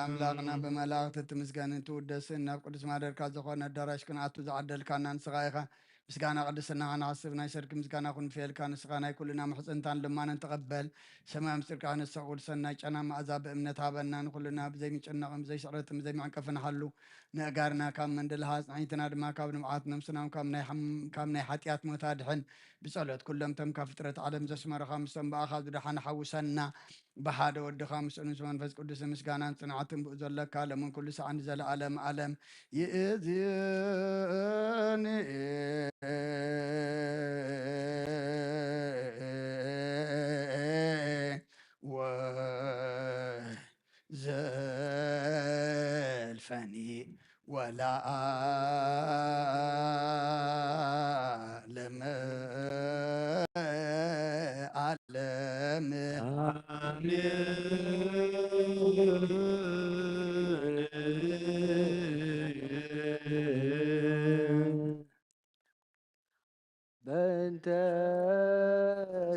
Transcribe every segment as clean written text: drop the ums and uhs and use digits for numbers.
አምላክና በመላእክት ትምስጋንን ትውደስን ናብ ቅዱስ ማደርካ ዝኾነ አዳራሽ ክንኣቱ ዝዓደልካና ንስኻ ኢኻ ምስጋና ቅድስና ናስብ ናይ ሰርክ ምስጋና ኩን ፍየልካ ንስኻ ናይ ኩልና ምሕፅንታን ልማንን ተቐበል ሰማይ ምስጢርካ ንሰቑል ሰናይ ጨና መኣዛ በእምነት ሃበና ንኩልና ብዘይምጭነቕን ብዘይስዕረትን ብዘይማዕንቀፍን ሃሉ ንእጋርና ካብ መንደልሃ ፅናይትና ድማ ካብ ንምዓት ነምስናም ካብ ናይ ሓጢኣት ሞታ ድሕን ብጸሎት ኩሎም ተም ካብ ፍጥረት ዓለም ዘስመረኻ ምስቶም በኣኻ ዝድሓን ሓውሰና بحاد ودخا مسؤول منفس قدس مسكانا صنعتم بأزلك لمن كل سعن زل عالم عالم يأذيني وزلفني ولا عالم በእንተ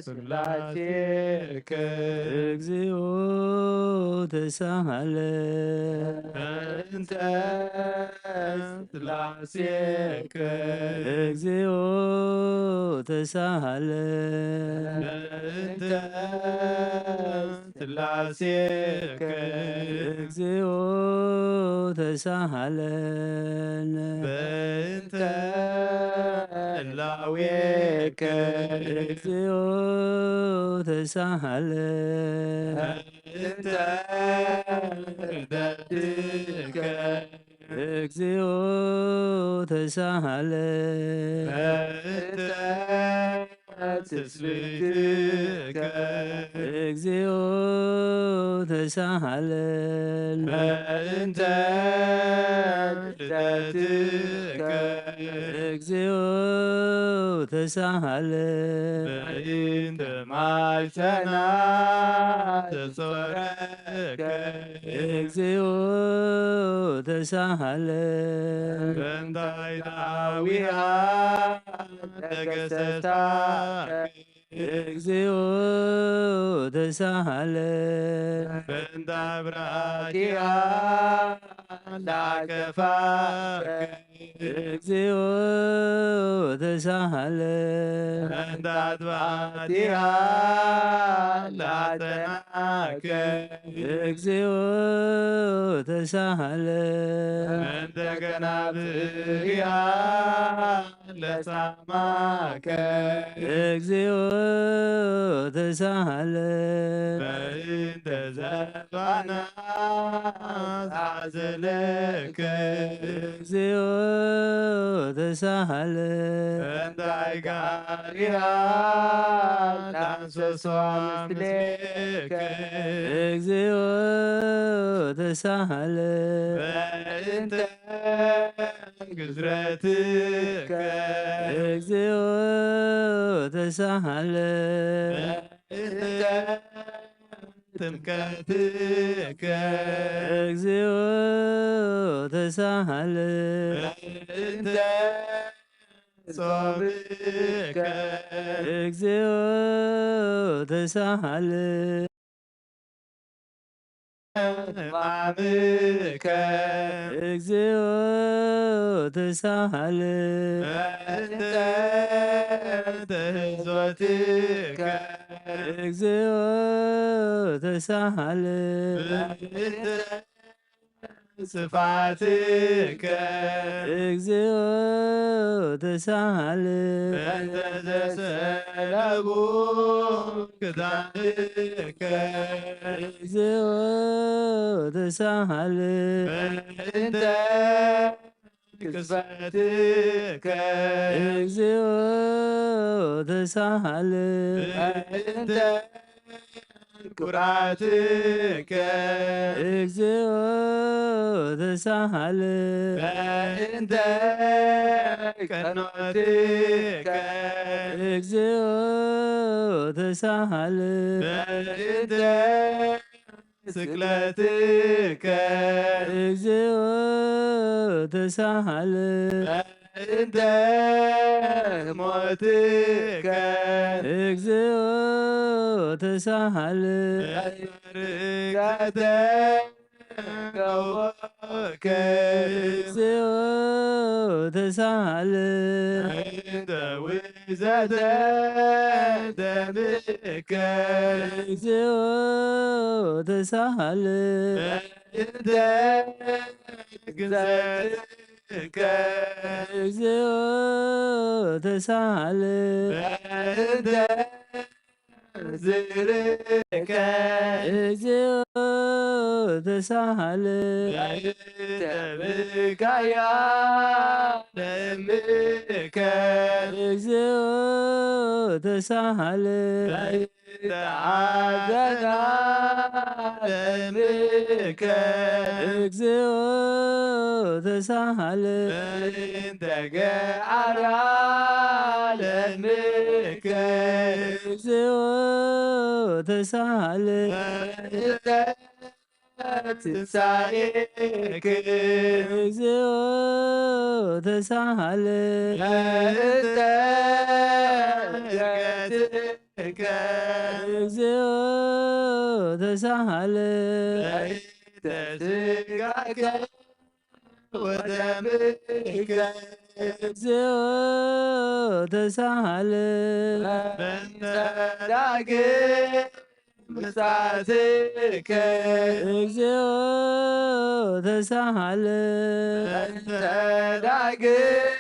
ስላሴከ እግዚኦ ተሳሃለ በእንተ ስላሴከ እግዚኦ ተሳሃለ በእንተ ስላሴከ እግዚኦ ተሳሃለን በእንተ ላዌከ እግዚኦ ተሳሃለ በእንተ ርደትከ እግዚኦ ተሳሃለ በእንተ ትስብእትከ እግዚኦ ተሳሃለን በእንተ ልደትከ እግዚኦ ተሳሃለ በእንተ ማይተና ተጾረከ እግዚኦ ተሳሃለ በእንተ ዳዊሃ ተገሰታ እግዚኦ ተሳሃለ በእንተ ብራኪሃ ላከፋከ እግዚኦ ተሳሃለ በእንተ አድባቲሃ ላጠናከ እግዚኦ ተሳሃለ በእንተ ገናብሪሃ ለሳማከ እግዚኦ ተሳሃለ በእንተ ዘባና ዛዘለከ እግዚኦ ተሳሃለ በእንተ አይጋሪሃ ዳንሰሷ ምስሌከ እግዚኦ ተሳሃለ በእንተ ግዝረትከ እግዚኦ ተሳሃለ በእንተ ጥምቀትከ እግዚኦ ተሳሃለ በእንተ ጾምከ እግዚኦ ተሳሃለ ማምከ እግዚኦ ተሳሃለ በእንተ ተህዞትከ እግዚኦ ተሳሃለ በእንተ ጽፋትከ እግዚኦ ተሳሃለ በእንተ ዘሰለቡ ክዳንከ እግዚኦ ተሳሃለ በእንተ ቅጽበትከ እግዚኦ ተሳሃለ በእንተ ኩራትከ እግዚኦ ተሳሃለ በእንተ ቀኖትከ እግዚኦ ተሳሃለ በእንተ ስቅለትከ እግዚኦ ተሳሃለ እንተ ሞትከ እግዚኦ ተሳሃል ርቀተ ገቦከ እግዚኦ ተሳሃል እንተ ውእዘተ ደምከ እግዚኦ ተሳሃል እንተ ግዘትከ እግዚኦ ተሳሃል እንተ ዝርከ እግዚኦ ተሳሃል ተብካያ ደምከ እግዚኦ ተሳሃል ተዓዘና ደምከ እግዚኦ ተሳሃል እንተገዓራ ለምከ እግዚኦ ተሳሃል ትንሣኤክ እግዚኦ ተሳሃል እንተ ዕርገትከ እግዚኦ ተሳሃል ተስጋከ ወደምከ እግዚኦ ተሳሃል በእንተ ዳግም ምጽአትከ እግዚኦ ተሳሃል በእንተ ዳግም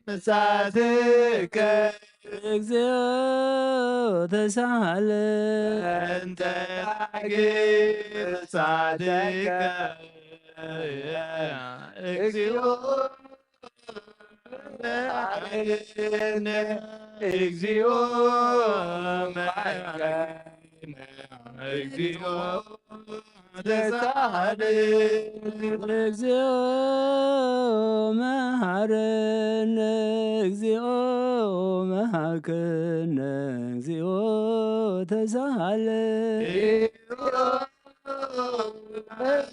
ምጽአትከ እግዚኦ ተሳሃል በእንተ ዳግም ምጽአትከ እግዚኦ መሐረነ እግዚኦ መሐረነ እግዚኦ ተሳሃል እግዚኦ መሐረነ እግዚኦ መሐከነ እግዚኦ ተሳሃል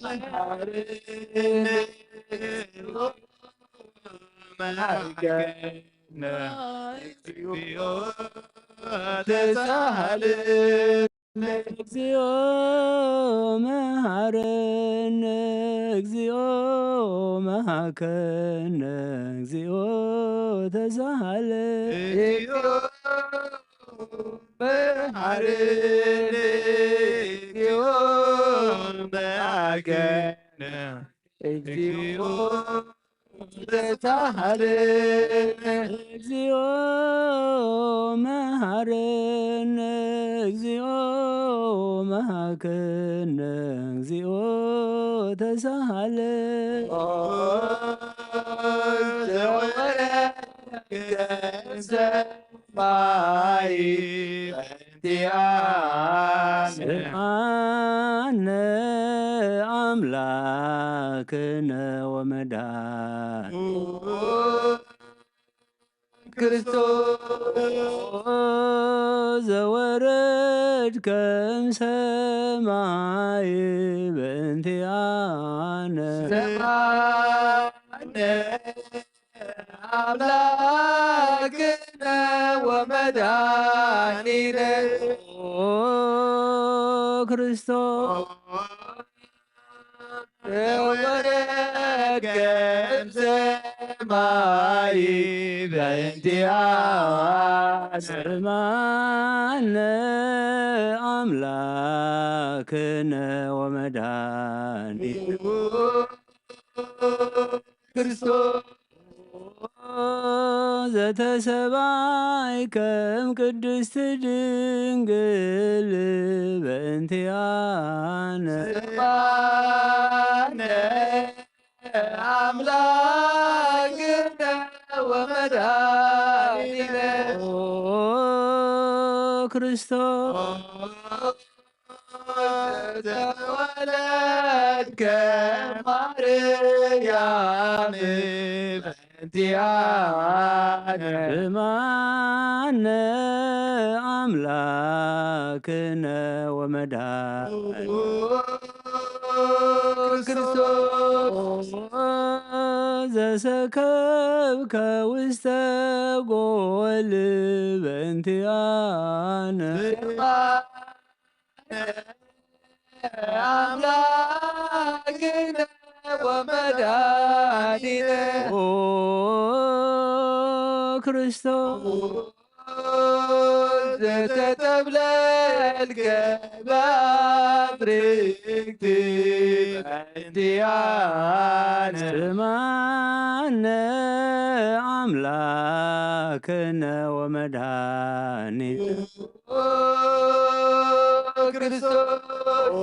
መሐረነ መሐከነ እግዚኦ ተሳሃል እግዚኦ መሐረነ እግዚኦ መሐከነ እግዚኦ ተሳሃል እግዚኦ መሐረነ እግዚኦ መሐከነ እግዚኦ ተሳሃል እግዚኦ መሐረነ እግዚኦ መሐከነ እግዚኦ ተሳሃል ሰማይ ስምዓነ አምላክነ ወመድኃኒነ ክርስቶስ ዘወረድከ እምሰማይ በእንቲአነ ሰምዓነ አምላክነ ወመድኃኒነ ክርስቶስ ዘወረድከ እምሰማይ በእንቲአነ ሰምዓነ አምላክነ ወመድኃኒነ ክርስቶስ ዘተሰባይከ እምቅድስት ድንግል በእንቲአነ ሰምዓነ አምላክነ ወመድኃኒነ ክርስቶስ ዘተወለድከ ማርያም በእንቲአነ ሰምዓነ አምላክነ ወመድኃኒነ ክርስቶስ ዘሰከብከ ውስተ ጎል በእንቲአነ አምላክነ ወመድኃኒነ ኦ ክርስቶስ ዘተጠብለልከ በአፍርክት በእንቲአነ ስማነ አምላክነ ወመድኃኒነ ክርስቶስ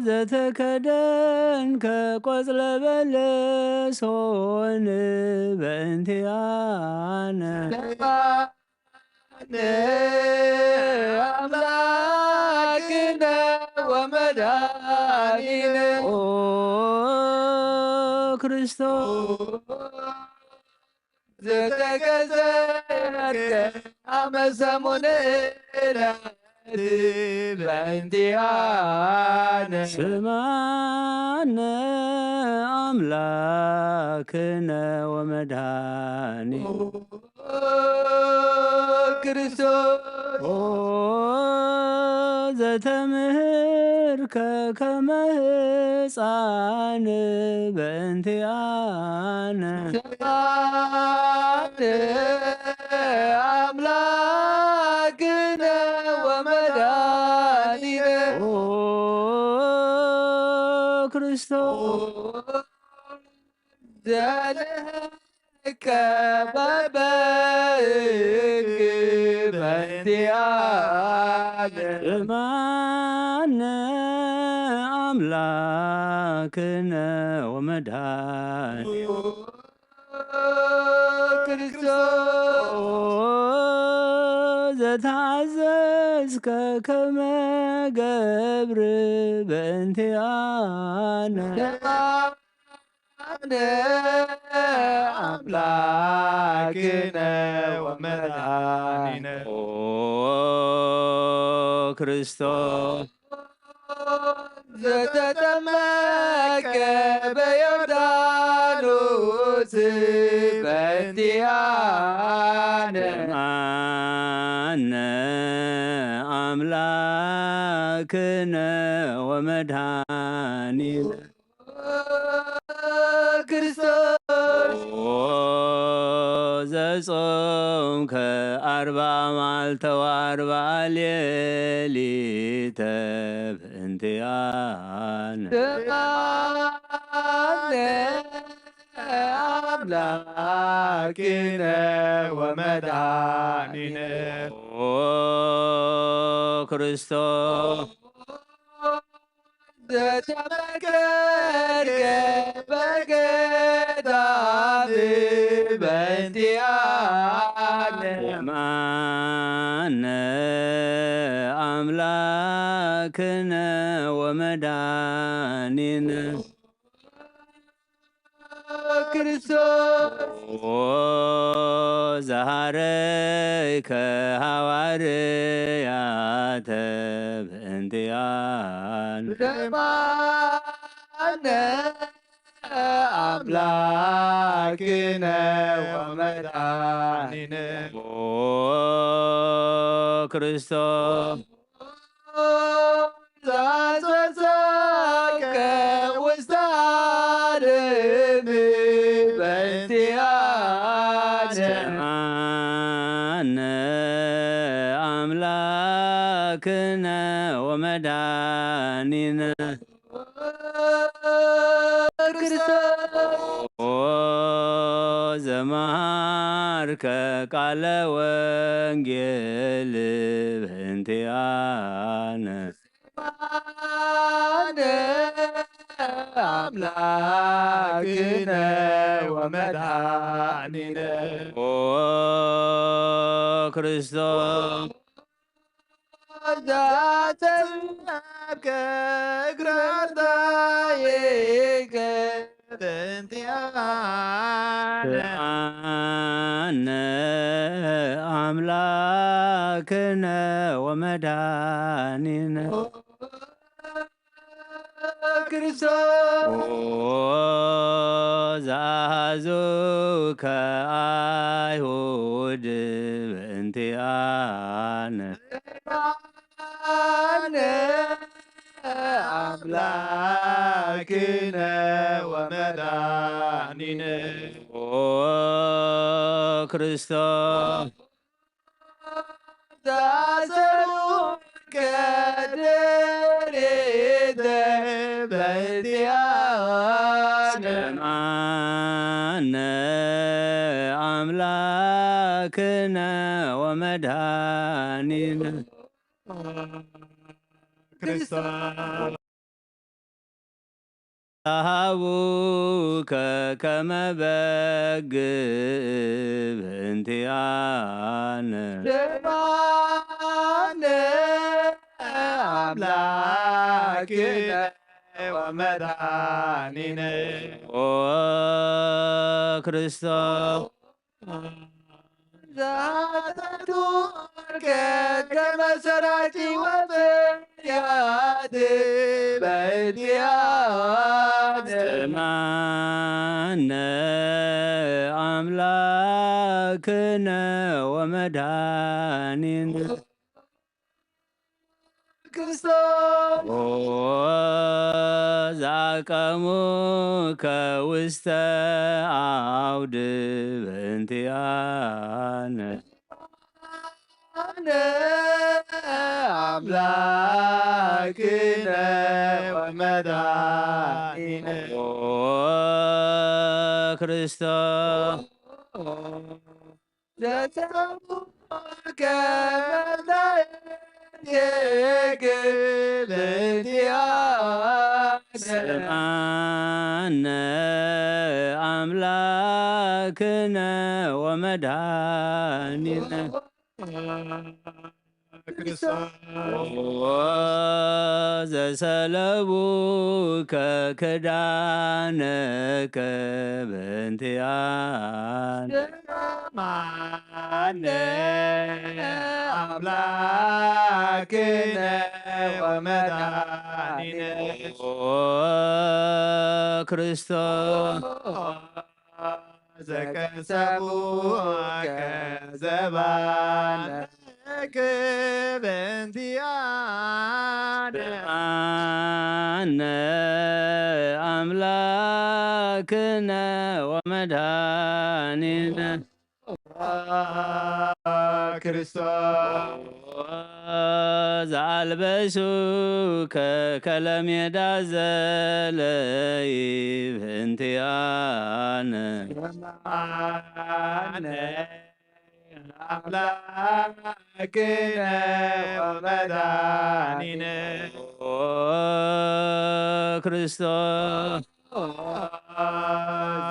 ዘተከደንከ ቆጽለ በለስ ሆን በእንቲአነ አምላክነ ወመድኃኒነ ኦ ክርስቶስ ዘተገዘርከ አመ ሰሙነ በእንቲአነ ስማነ አምላክነ ወመድኃኒነ ክርስቶስ ዘተምህርከ ከመ ሕፃን በእንቲአነ አምላክነ ወመድኃኒነ ኦ ክርስቶስ ዘለከ በበግ በእንቲአነ ስማነ አምላክነ ወመድኃኒነ ክርስቶስ ዘታዘዝከ ከመ ገብር በእንቲአነ አምላክነ ወመድኃኒነ ኦ ክርስቶስ ዘተጠመቀ በዮርዳኖስ በእንቲአነ ስማነ አምላክነ ወመድኃኒነ ክርስቶስ ዘጾምከ 40 መዓልተ ወ40 ሌሊተ በእንቲአነ አምላክነ ወመድኃኒነ ኦ ክርስቶስ ዘተመከርከ በገዳም በእንቲአነ ስማነ አምላክነ ወመድኃኒነ ክርስቶስ ዘሃረይከ ሐዋርያተ በእንቲአነ ስማነ አምላክነ ወመድኃኒነ ኦ ክርስቶስ ዘአጽወሰከ ውስተ ዓለም በእንቲአነ ስማነ አምላክነ ወመድኃኒነ ኦ ዘመሃርከ ቃለ ወንጌል በእንቲአነ ስማነ አምላክነ ወመድኃኒነ ኦ ክርስቶስ ዘአጽናከ እግረ አርዳኢከ በእንቲአነ ስማነ አምላክነ ወመድኃኒነ ክርስቶስ ዘአሃዙከ አይሁድ በእንቲአነ አምላክነ ወመድኃኒነ ኦ ክርስቶስ ዛሰሩከ ድሬተ በእንቲአነ ሰማነ አምላክነ ወመድኃኒነ ክርስቶስ አሃቡከ ከመ በግ በእንቲአነ ሰማነ አምላክነ ወመድኃኒነ ኦ ክርስቶስ ዛተቱከ ከመ ሰራጺ ወፍርያት በእንቲአነ ሰማነ አምላክነ ወመድኃኒነ ክርስቶስ ኦ ዛቀሙከ ውስተ አውድ በእንቲአነ አምላክነ ወመድኃኒነ ኦ ክርስቶስ ዘተሙከ መላእክት በእንቲአነ ሰማነ አምላክነ ወመድኃኒነ ዘሰለቡከ ክዳነከ በእንቲአነ ሰማነ አምላክነ ወመድኃኒነ ኦ ክርስቶስ ዘቀሰቡከ ዘባነከ በእንቲአነ ሰማነ አምላክነ ወመድኃኒነ ክርስቶስ ዘአልበሱከ ከለሜዳ ዘለይ በእንቲአነ ሰማነ አምላክነ ወመድኃኒነ ኦ ክርስቶስ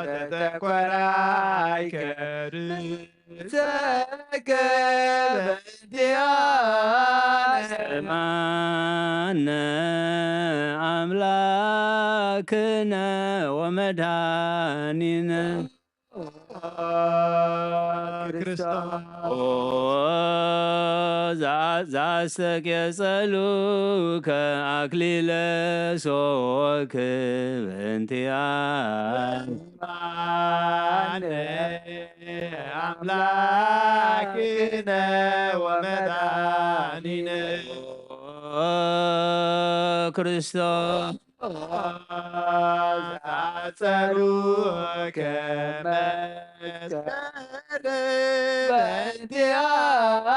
ዘተኰራይከ ርእሰከ በእንቲአነ ሰማነ አምላክነ ወመድኃኒነ ኦ ዛስተቄጸሉከ አክሊለ ሦክ በእንቲአነ ሰማነ አምላክነ ወመድኃኒነ ክርስቶስ ዛጸሩከ መስቀል በእንቲአነ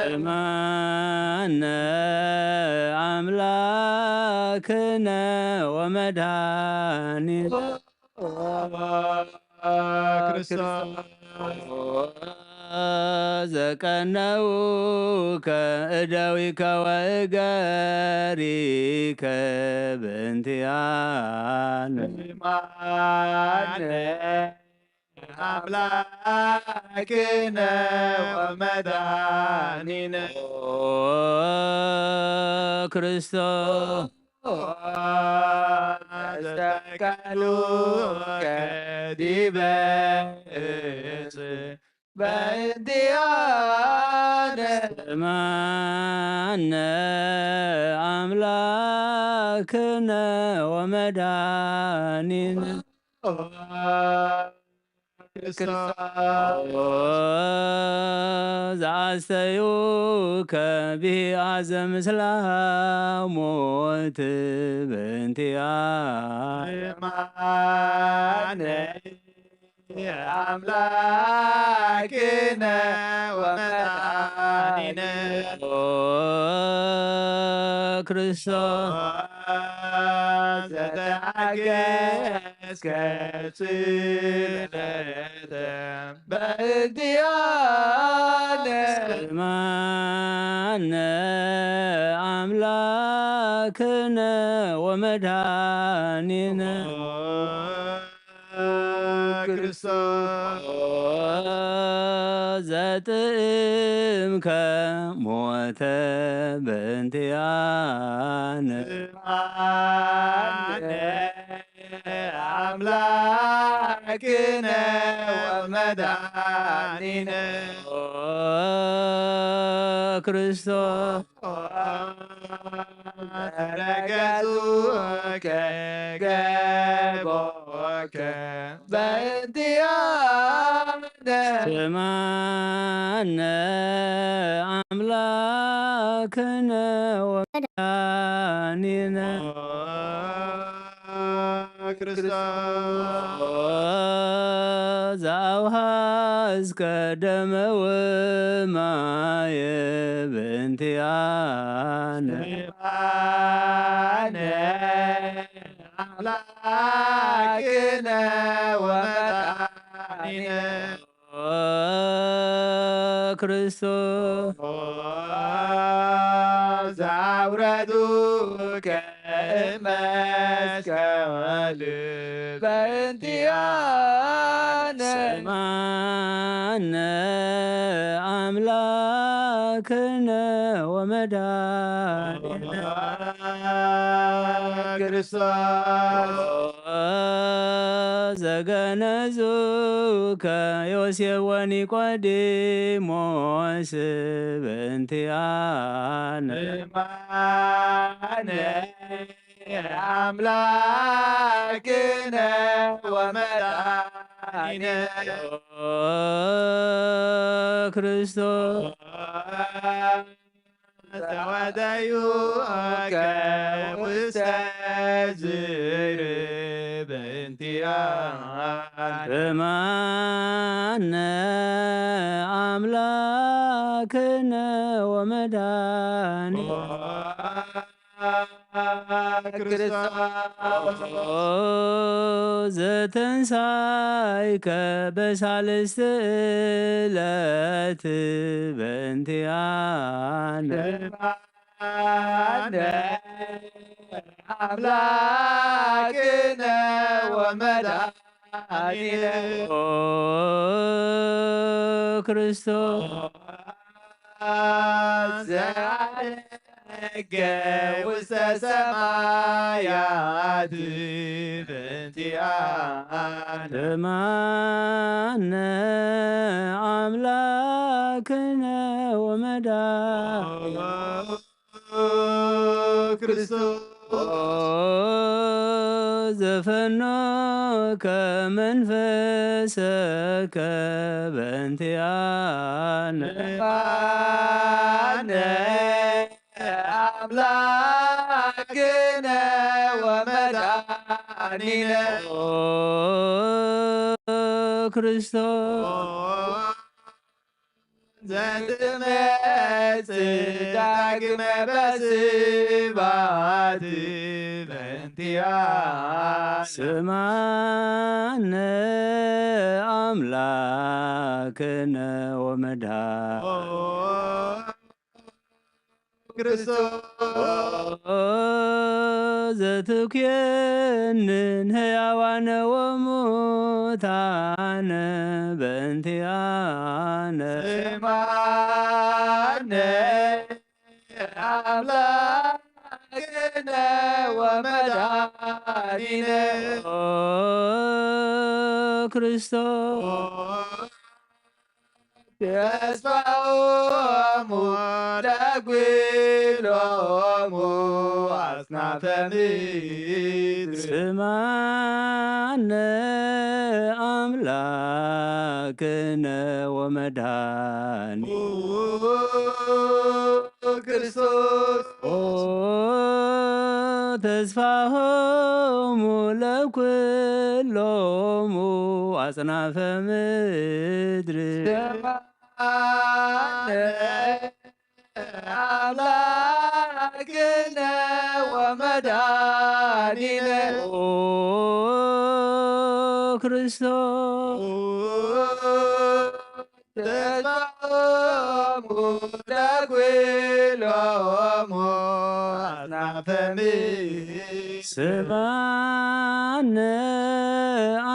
ሰማነ አምላክነ ወመድኃኒነ ዘቀነውከ እደዊከ ወእገሪከ በእንቲአነ ሰማነ አምላክነ ወመድኃኒነ ክርስቶስ ዘተከሉከ ዲበ ዕፅ በእንቲአነ ሰማነ አምላክነ ወመድኃኒነ ዘአስተዩከ ቢአዘ ምስለ ሞት በእንቲአነ አምላክነ ወመድኃኒነ ክርስቶስ ዘተአገስከ ስእለተ በእንቲአነ ስማነ አምላክነ ወመድኃኒነ ክርስቶስ ዘጥእምከ ሞተ በእንቲአነ አምላክነ ወመድኃኒነ ክርስቶስ ተረገጹከ ገቦከ በእንቲአነ ስማነ አምላክነ ወመድኃኒነ ክርስቶስ ዘአውሃዝከ ደመ ወማየ በእንቲአነ አምላክነ ወመድኃኒነ ክርስቶስ ዘአውረዱከ መስቀል በእንቲአነ ስማነ አምላክነ ወመድኃኒነ ክርስቶስ ዘገነዙከ ዮሴፍ ወኒቆዲሞስ በእንቲአነ ስማነ አምላክነ ወመድኃኒነ ክርስቶስ ተወደዩከ ውስተ ዝር በእንቲአነ ስማነ አምላክነ ወመድኃኒነ ክርስቶስ ዘተንሳይከ በሳልስት ዕለት በእንቲአነ ስማነ አምላክነ ወመድኃኒነ ክርስቶስ ዘአረገ ውስተ ሰማያት በእንቲአነ ስማነ አምላክነ ወመድኃኒነ ክርስቶስ ዘፈኖከ መንፈሰከ በእንቲአነ ስማነ አምላክነ ወመድኃኒነ ክርስቶስ ዘትመጽእ ዳግመ በስብሐት በእንቲአነ ስማነ አምላክነ ወመድኃኒነ ክርስቶስ ዘትኩየንን ሕያዋነ ወሙታነ በእንቲአነ ስማነ አምላክነ ወመድኃኒነ ክርስቶስ ተስፋሆሙ ለጉሎሙ አጽናፈ ምድር ስማነ አምላክነ ወመድኃኒ ክርስቶስ ኦ ተስፋሆሙ ለኩሎሙ አጽናፈ ምድር ሰማነ አምላክነ ወመድኃኒነ ኦ ክርስቶስ ተስፋሆሙ ለኩሎሙ አጽናፈ ምድር ስማነ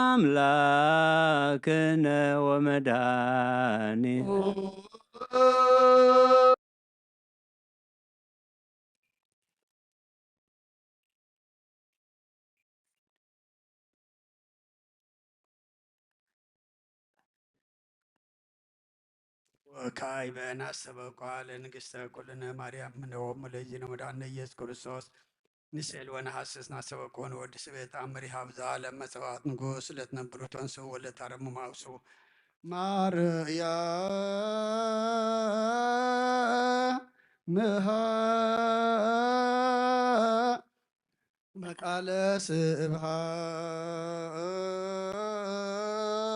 አምላክነ ወመድኃኒ ወካዕበ ናሰበኳ ለንግሥተ ኩልነ ማርያም ምነወሙ ለእግዚእነ ወመድኃኒነ ኢየሱስ ክርስቶስ ንስዕል ወነሐስስ ናሰበኮን ወዲ ስቤት አምሪሃ ብዝሃለ መጽዋዕት ንጉሥ ለትነብሩ ተንሥኡ ወለታረሙ ማውሱ ማርያምሃ በቃለ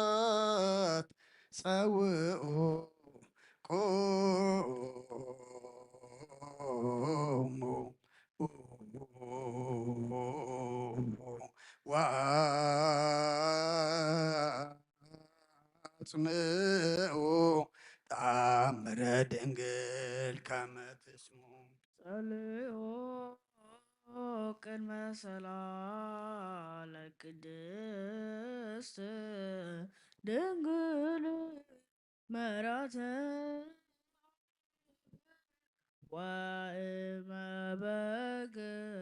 ስብሐት ጸውዑ ቆሙ ወአጽምዑ ተአምረ ድንግል ከመ ትስሙ ጸልዮ ቅድመ ሰላም ለቅድስት ድንግል መራተ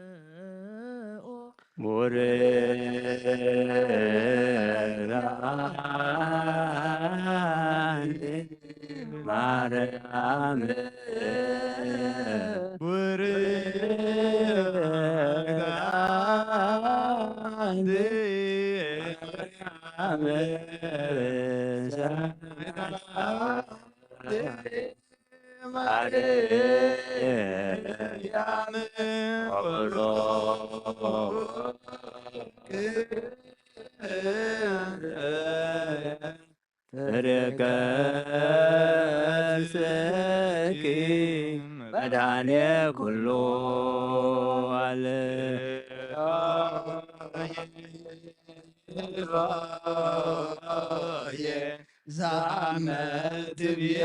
ወእመበግኦ ቡርካን ማርያም ርከስኪ መድኃኔ ኩሉ ዛመትብየ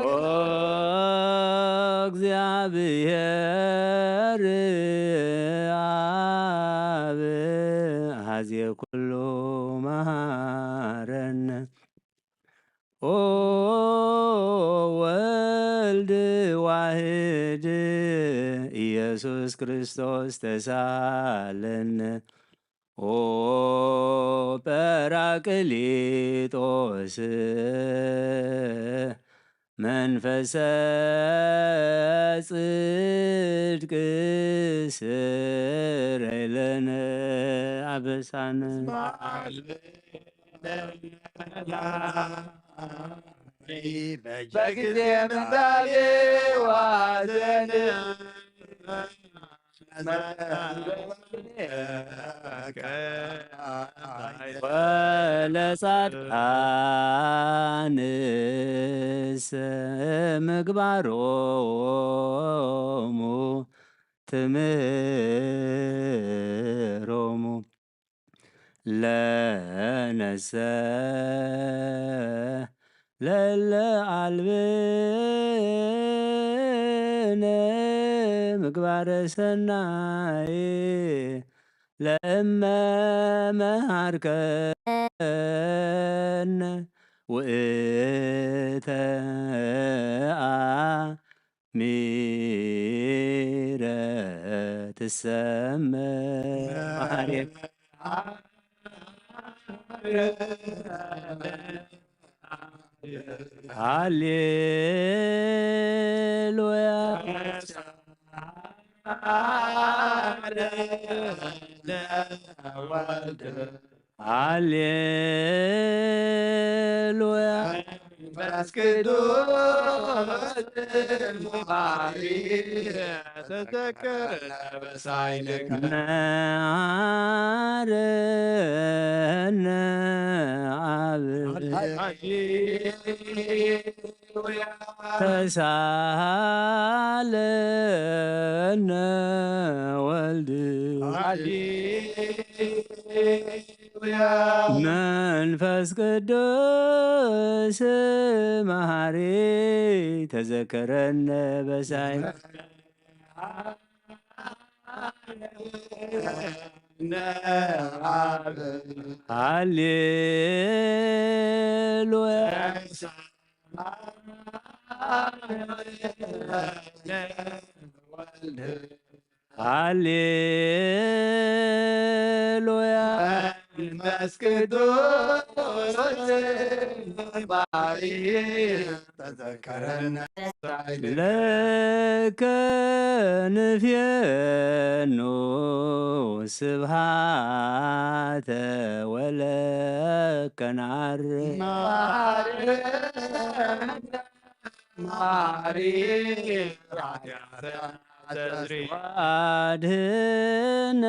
ኦ እግዚአብሔር አብ ኀዜ ኩሉ መሐረነ ኦ ወልድ ዋሕድ ኢየሱስ ክርስቶስ ተሳለነ ኦ ጰራቅሊጦስ መንፈሰ ጽድቅ ስረይ ለነ አበሳነ በጊዜ ምንዳቤ ዋዘን ወለጻድቃንስ ምግባሮሙ ትምህሮሙ ለነሰ ለለ አልብነ ምግባረ ሰናይ ለእመ መሃርከነ ውእተ አሚረ ትሰመር ማህሌት ሃሌሉያ ሃሌሉያ መንፈስ ቅዱስ ባህሪ ተዘከረ በሳይልከ ናረነ አብ ተሳለነ ወልድ መንፈስ ቅዱስ መሐሪ ተዘከረነ በሳይ ሃሌሉያ ሃሌሉያ መንፈስ ቅዱስ ባህሪ ተዘከረነ ለከ ንፍየኑ ስብሃተ ወለከ ናርግ ማሪ አድህነ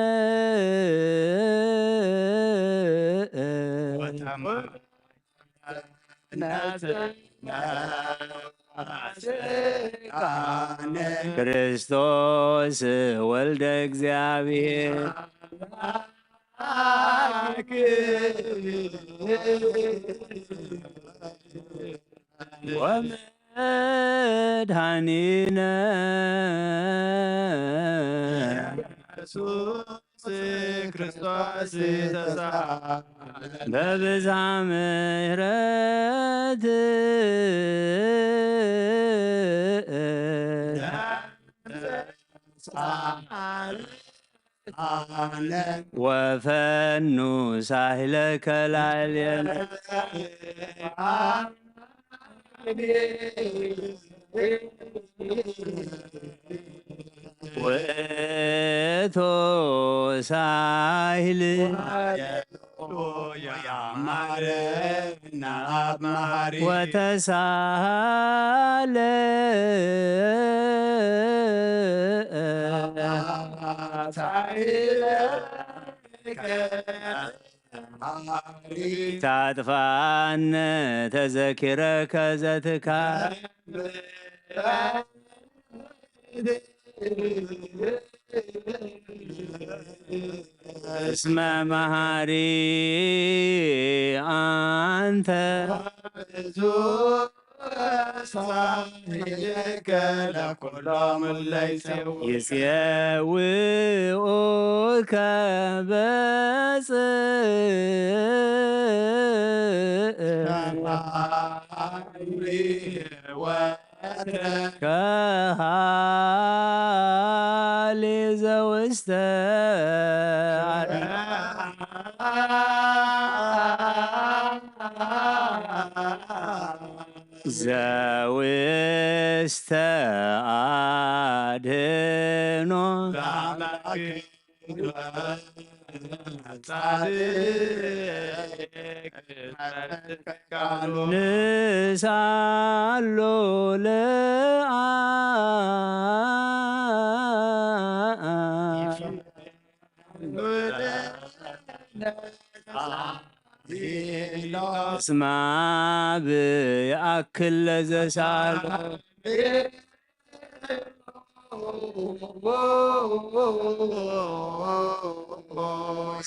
ክርስቶስ ወልደ እግዚአብሔር ወመድኃኒነ ኢየሱስ ክርስቶስ ተሳ በብዝኃ ምሕረት ወፈኑ ሳህለከ ላዕሌነ ውእቱ ሳህል ወተሳሃለ ታጥፋነ ተዘኪረከ ዘትካል እስመ መሐሪ አንተ ይፄውኡከ በጽእ ከሃሌ ዘውስተ ዘውስተ አድኅኖ ንሳሎ እስማ ብያክል ለዘሳሎ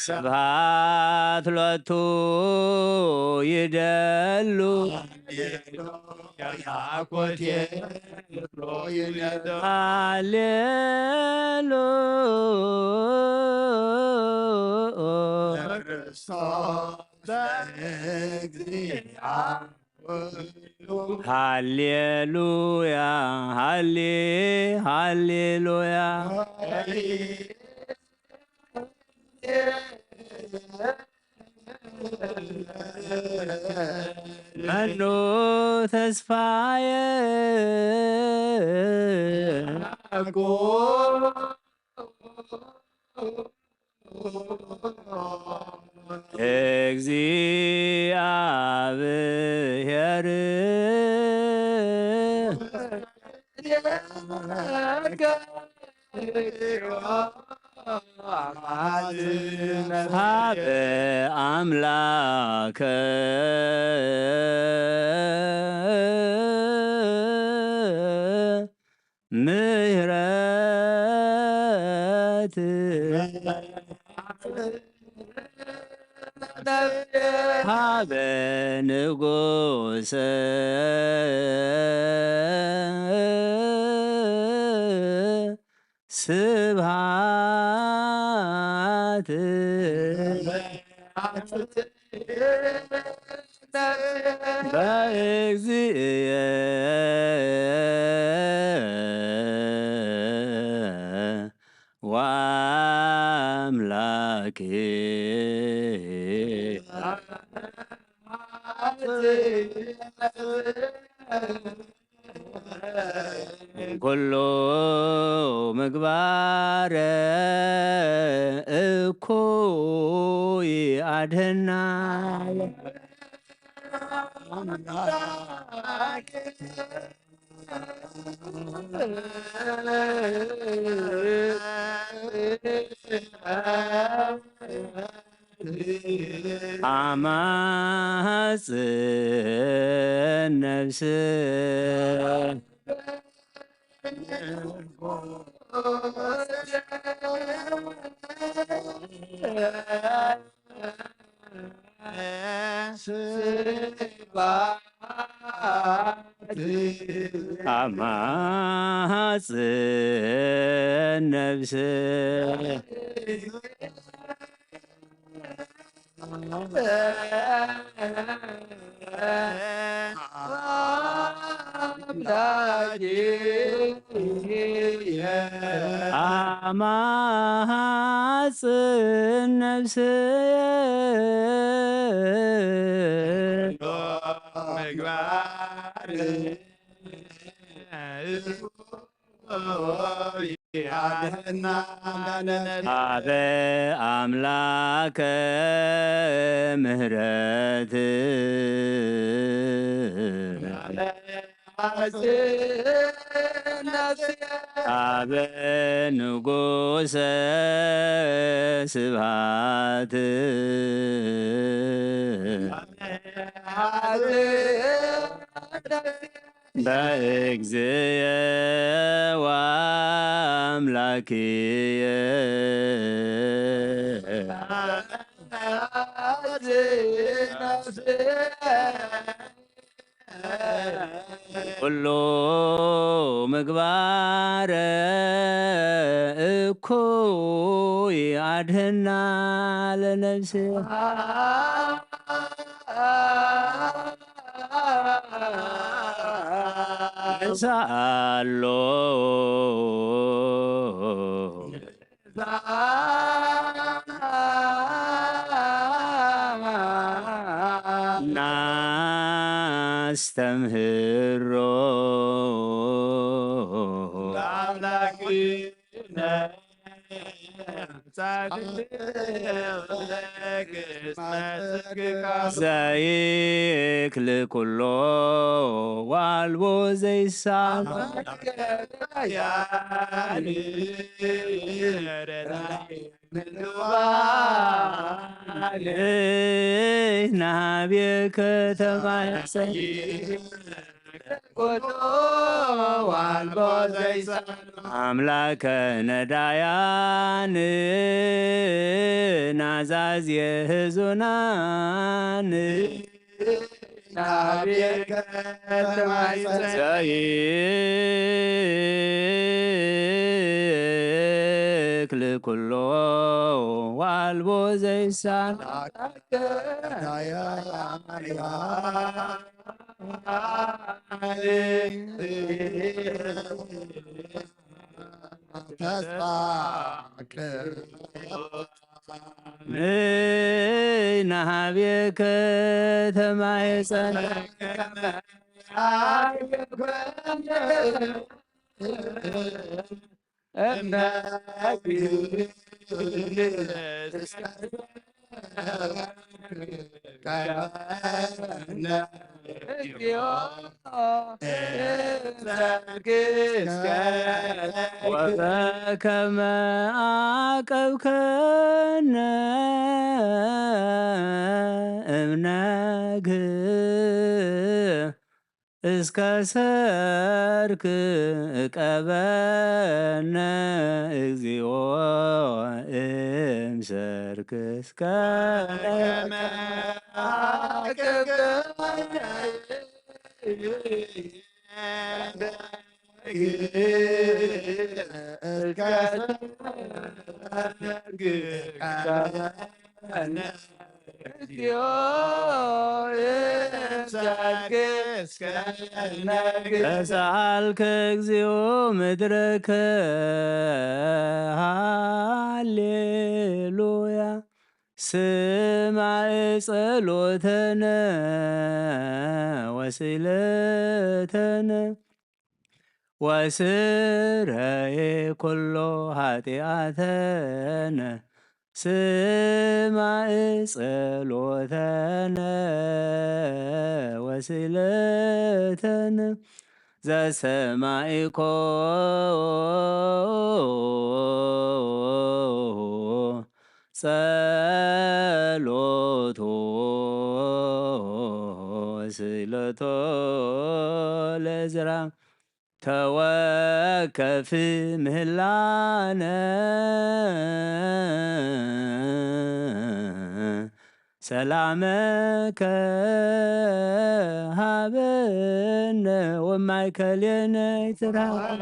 ስብሐት ሎቱ ይደሉ ሃሌሉያ ሃሌሉያ ሃሌሉያ መኑ ተስፋየ እግዚአብሔር ሀበ አምላከ ምህረት ሀበ ንጉሰ ስብሃት በእግዚእየ ወአምላኬ ኩሉ ምግባረ እኩይ አድኅናለ አማጽ ነፍስ አማጽ ነፍስ አማጽ ነፍስ ሀበ አምላከ ምህረት ሀበ ንጉሰ ስብሃት በእግዚእየ ወአምላክየ ኩሉ ምግባረ እኩይ አድኅና ለነፍስ ንሳሎ ናስተምህሮ ዘይክል ኩሎ ዋልቦ ዘይሳል ናብየ ከተማ አምላከ ነዳያን ናዛዝየ ሕዙናን ዘይክል ኩሎ ዋልቦ ዘይሳን ናሃቤ ከተማ የጸና ወበከመ አቀብከነ እምነግ እስከ ሰርክ እቀበነ እግዚኦ እምሰርክ እስከ ተሳልከ እግዚኦ ምድረከ ሃሌሉያ ስማዕ ጸሎተነ ወስእለተነ ወስረይ ኩሎ ኃጢአተነ ስማዕ ጸሎተነ ወስእለተነ ዘሰማዕኮ ጸሎቶ ወስእለቶ ለዕዝራ ተወከፍ ምህላነ ሰላመከ ሃበነ ወማእከሌነ ይትረሃብ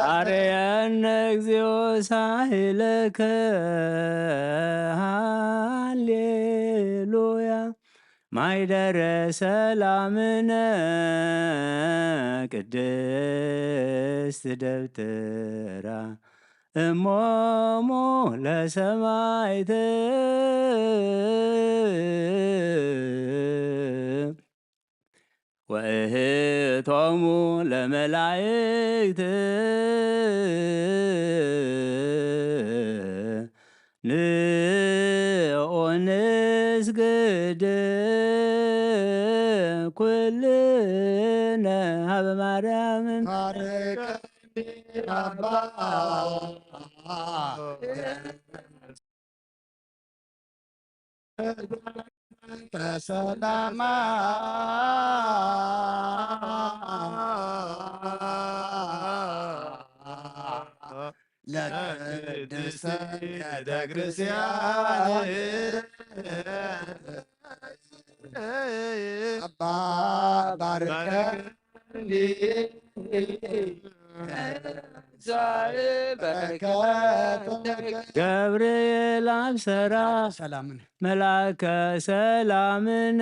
አርየነ እግዚኦ ሳህለከ ሃሌሉያ ማይደረ ሰላምነ ቅድስት ደብተራ እሞሙ ለሰማዕት ወእህቶሙ ለመላእክት ንዑ ንስግድ ኩልነ ሀበ ማርያም ሰላማ ለቅድስት ቤተ ክርስቲያን አባ ባርከን ገብርኤል አብሰራ ሰላምን መልአከ ሰላምነ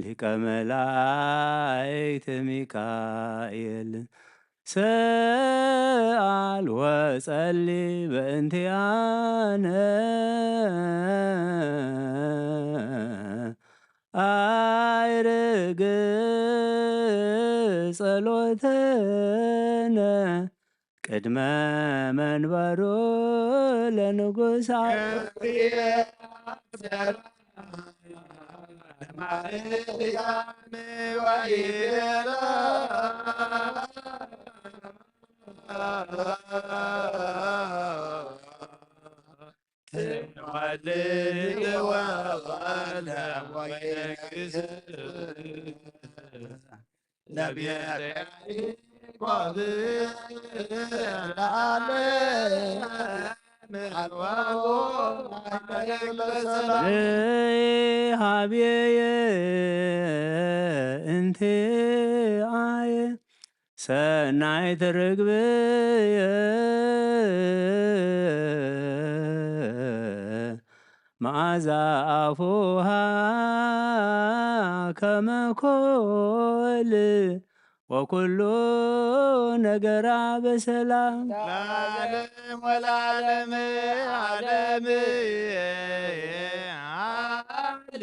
ሊቀ መላእክት ሚካኤል ሰአል ወጸሊ በእንቲአነ አይርግ ጸሎተነ ቅድመ መንበሮ ለንጉሥ ማርያም ወይራ ትወልድ ወወልደ ወይነግስ ለቤተ ያዕቆብ ለዓለም አልዋቦ ለሰላም ሀቤየ እንቲአየ ሰናይት ርግብየ መዓዛ አፉሃ ከመ ኮል ወኩሉ ነገራ በሰላም ለዓለም ወለዓለም ዓለም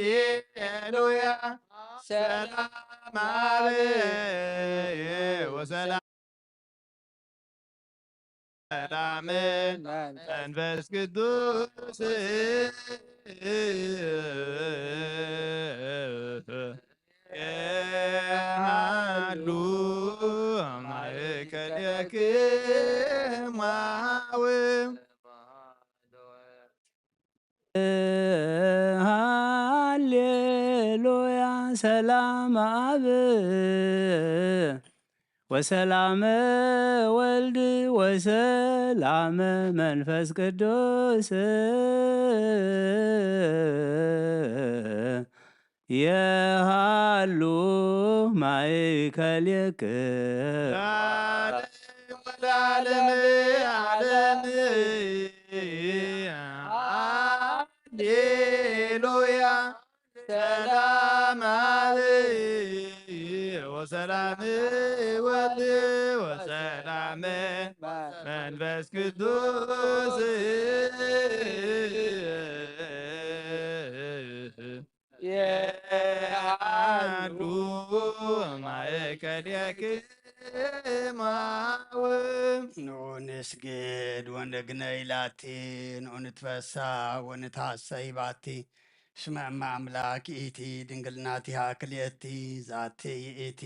ሃሌሉያ ሰላም አብ ወሰላም መንፈስ ቅዱስ የሃሉ ማእከልክሙ ሃሌሉያ ሰላም አብ ወሰላመ ወልድ ወሰላመ መንፈስ ቅዱስ የሃሉ ማእከልክሙ ለዓለም ዓለም ሃሌሉያ ሰላም አብ ወሰላም ወልድ ወሰላም መንፈስ ቅዱስ የሃሉ ማእከልክሙ ንስግድ ወንግነይ ላቲ ንትፈሳ ወንትሐሰይ ባቲ እስመ እመ አምላክ ይእቲ ድንግልናቲሃ ክልኤቲ ዛቲ ይእቲ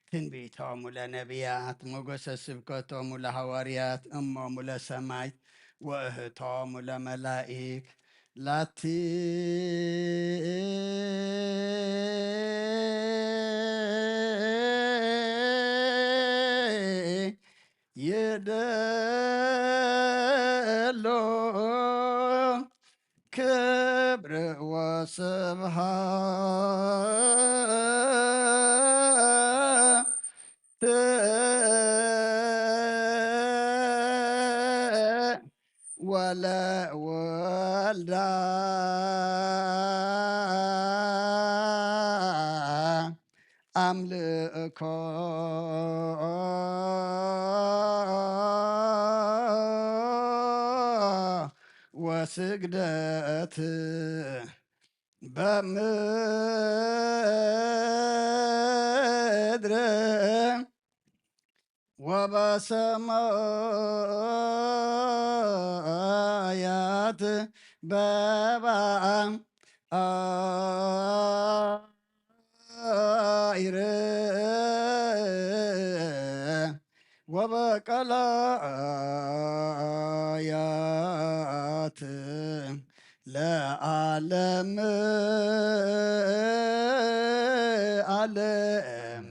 ትንቢቶሙ ለነቢያት ሞገሰ ስብከቶሙ ለሐዋርያት እሞሙ ለሰማዕት ወእህቶሙ ለመላኢክ ላቲ የደሎ ክብር ወስብሐት ወለወልዳ አምልኮ ወስግደት በምድር ወበሰማያት በባዕር ወበቀላያት ለዓለም ዓለም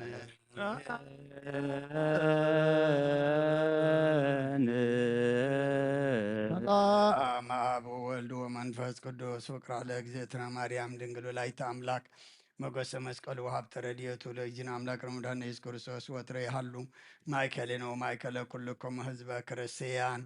ሰላም አብ ወወልድ ወመንፈስ ቅዱስ ፍቅራ ለእግዝእትነ ማርያም ድንግል ወላዲተ አምላክ ሞገሰ መስቀሉ ወሀብተ ረድኤቱ ለእግዚእነ አምላክ ረመዳን ኢየሱስ ክርስቶስ ወትረ ይሃሉ ማእከሌነ ወማእከለ ኩልክሙ ህዝበ ክርስቲያን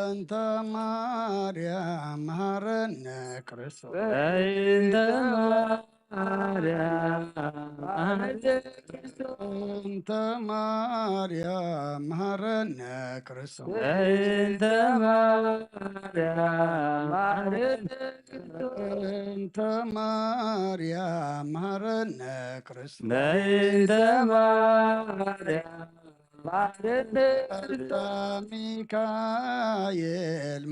እንተ ማርያም መሐረነ ክርስቶስ እንተ ማርያም እንተ ማርያም መሐረነ ክርስቶስ እንተ ማርያም እንተ ማርያም መሐረነ ክርስቶስ እንተ ማርያም እንተ ሚካኤል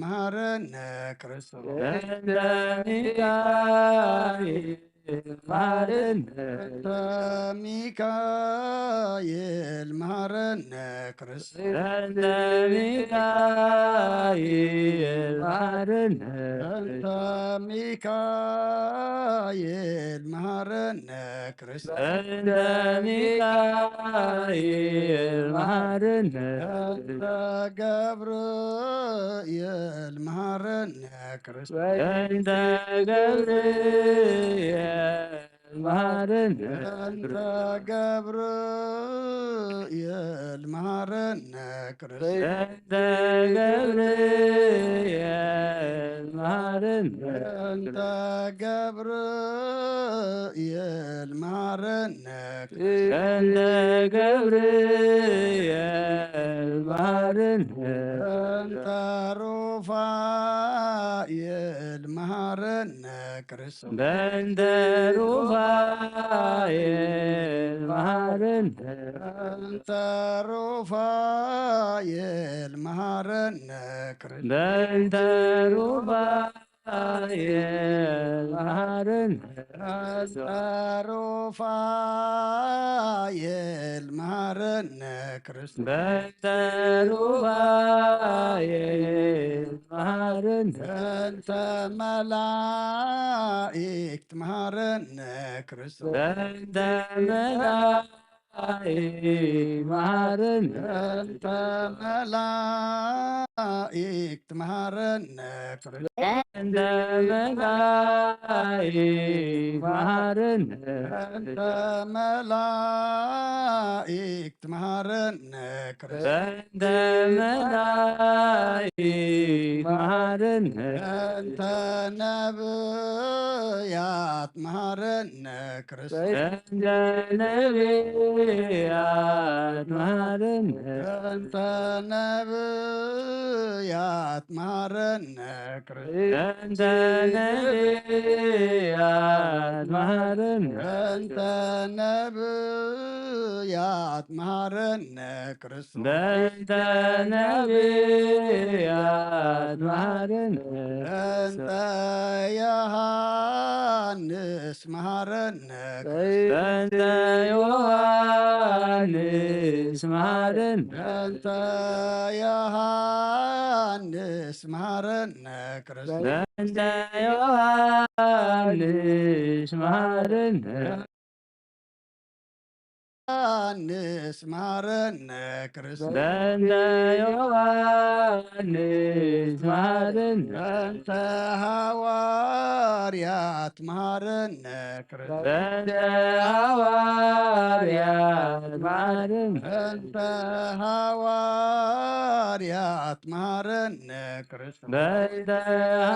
መሐረነ ክርስቶስ እንተ ሚካኤል መሐረነ እንተ ሚካኤል መሐረነ ክርስቶስ እንተ ሚካኤል መሐረነ እንተ ሚካኤል መሐረነ ክርስቶስ እንተ ሚካኤል መሐረነ እንተ ገብርኤል መሐረነ ክርስቶስ እንተ ገብርኤል መሐረነ እንተ ገብርኤል መሐረነ ክርስቶስ እንተ ገብርኤል መሐረነ እንተ ገብርኤል መሐረነ እንተ ገብርኤል መሐረነ እንተ ሩፋኤል መሐረነ ክርስቶስ በእንተ ሩፋኤል መሐረነ እንተ ሩፋኤል መሐረነ ክርስቶስ በእንተ ሩፋኤል መሐረነ እንተ ሩፋኤል መሐረነ ክርስቶስ በእንተ ሩፋኤል መሐረነ እንተ መላእክት መሐረነ ክርስቶስ በእንተ መላእክት መሐረነ እንተ መላእክት መሐረነ ክርስቶስ እንተ መላእክት መሐረነ እንተ መላእክት መሐረነ ክርስቶስ በእንተ መላእክት መሐረነ እንተ ነብያት መሐረነ ክርስቶስ እንተ ነቢያት መሐረነ እንተ ነብያት መሐረነ ክርስቶስ እንተ ነቢያት መሐረነ እንተ ነብያት መሐረነ ክርስቶስ በእንተ ነቢያት መሐረነ እንተ ዮሐንስ መሐረነ ክርስቶስ በእንተ ዮሐንስ መሐረነ እንተ ዮሐንስ መሐረነ ክርስቶስ በእንተ ዮሐንስ መሐረነ ዮሐንስ መሃረነ ክርስቶስ በእንተ ዮሐንስ መሃረነ በእንተ ሐዋርያት መሃረነ ክርስቶስ በእንተ ሐዋርያት መሃረነ በእንተ ሐዋርያት መሃረነ ክርስቶስ በእንተ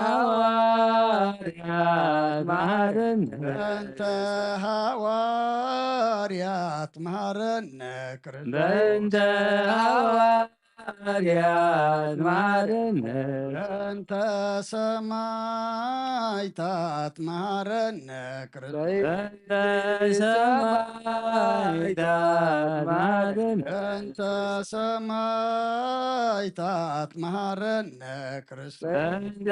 ሐዋርያት መሃረነ በእንተ ሐዋርያት መሃረነ ክርስቶስ በእንተ ሐዋርያት መሃረነ በእንተ ሰማዕታት መሃረነ ክርስቶስ በእንተ ሰማዕታት መሃረነ በእንተ ሰማዕታት መሃረነ ክርስቶስ በእንተ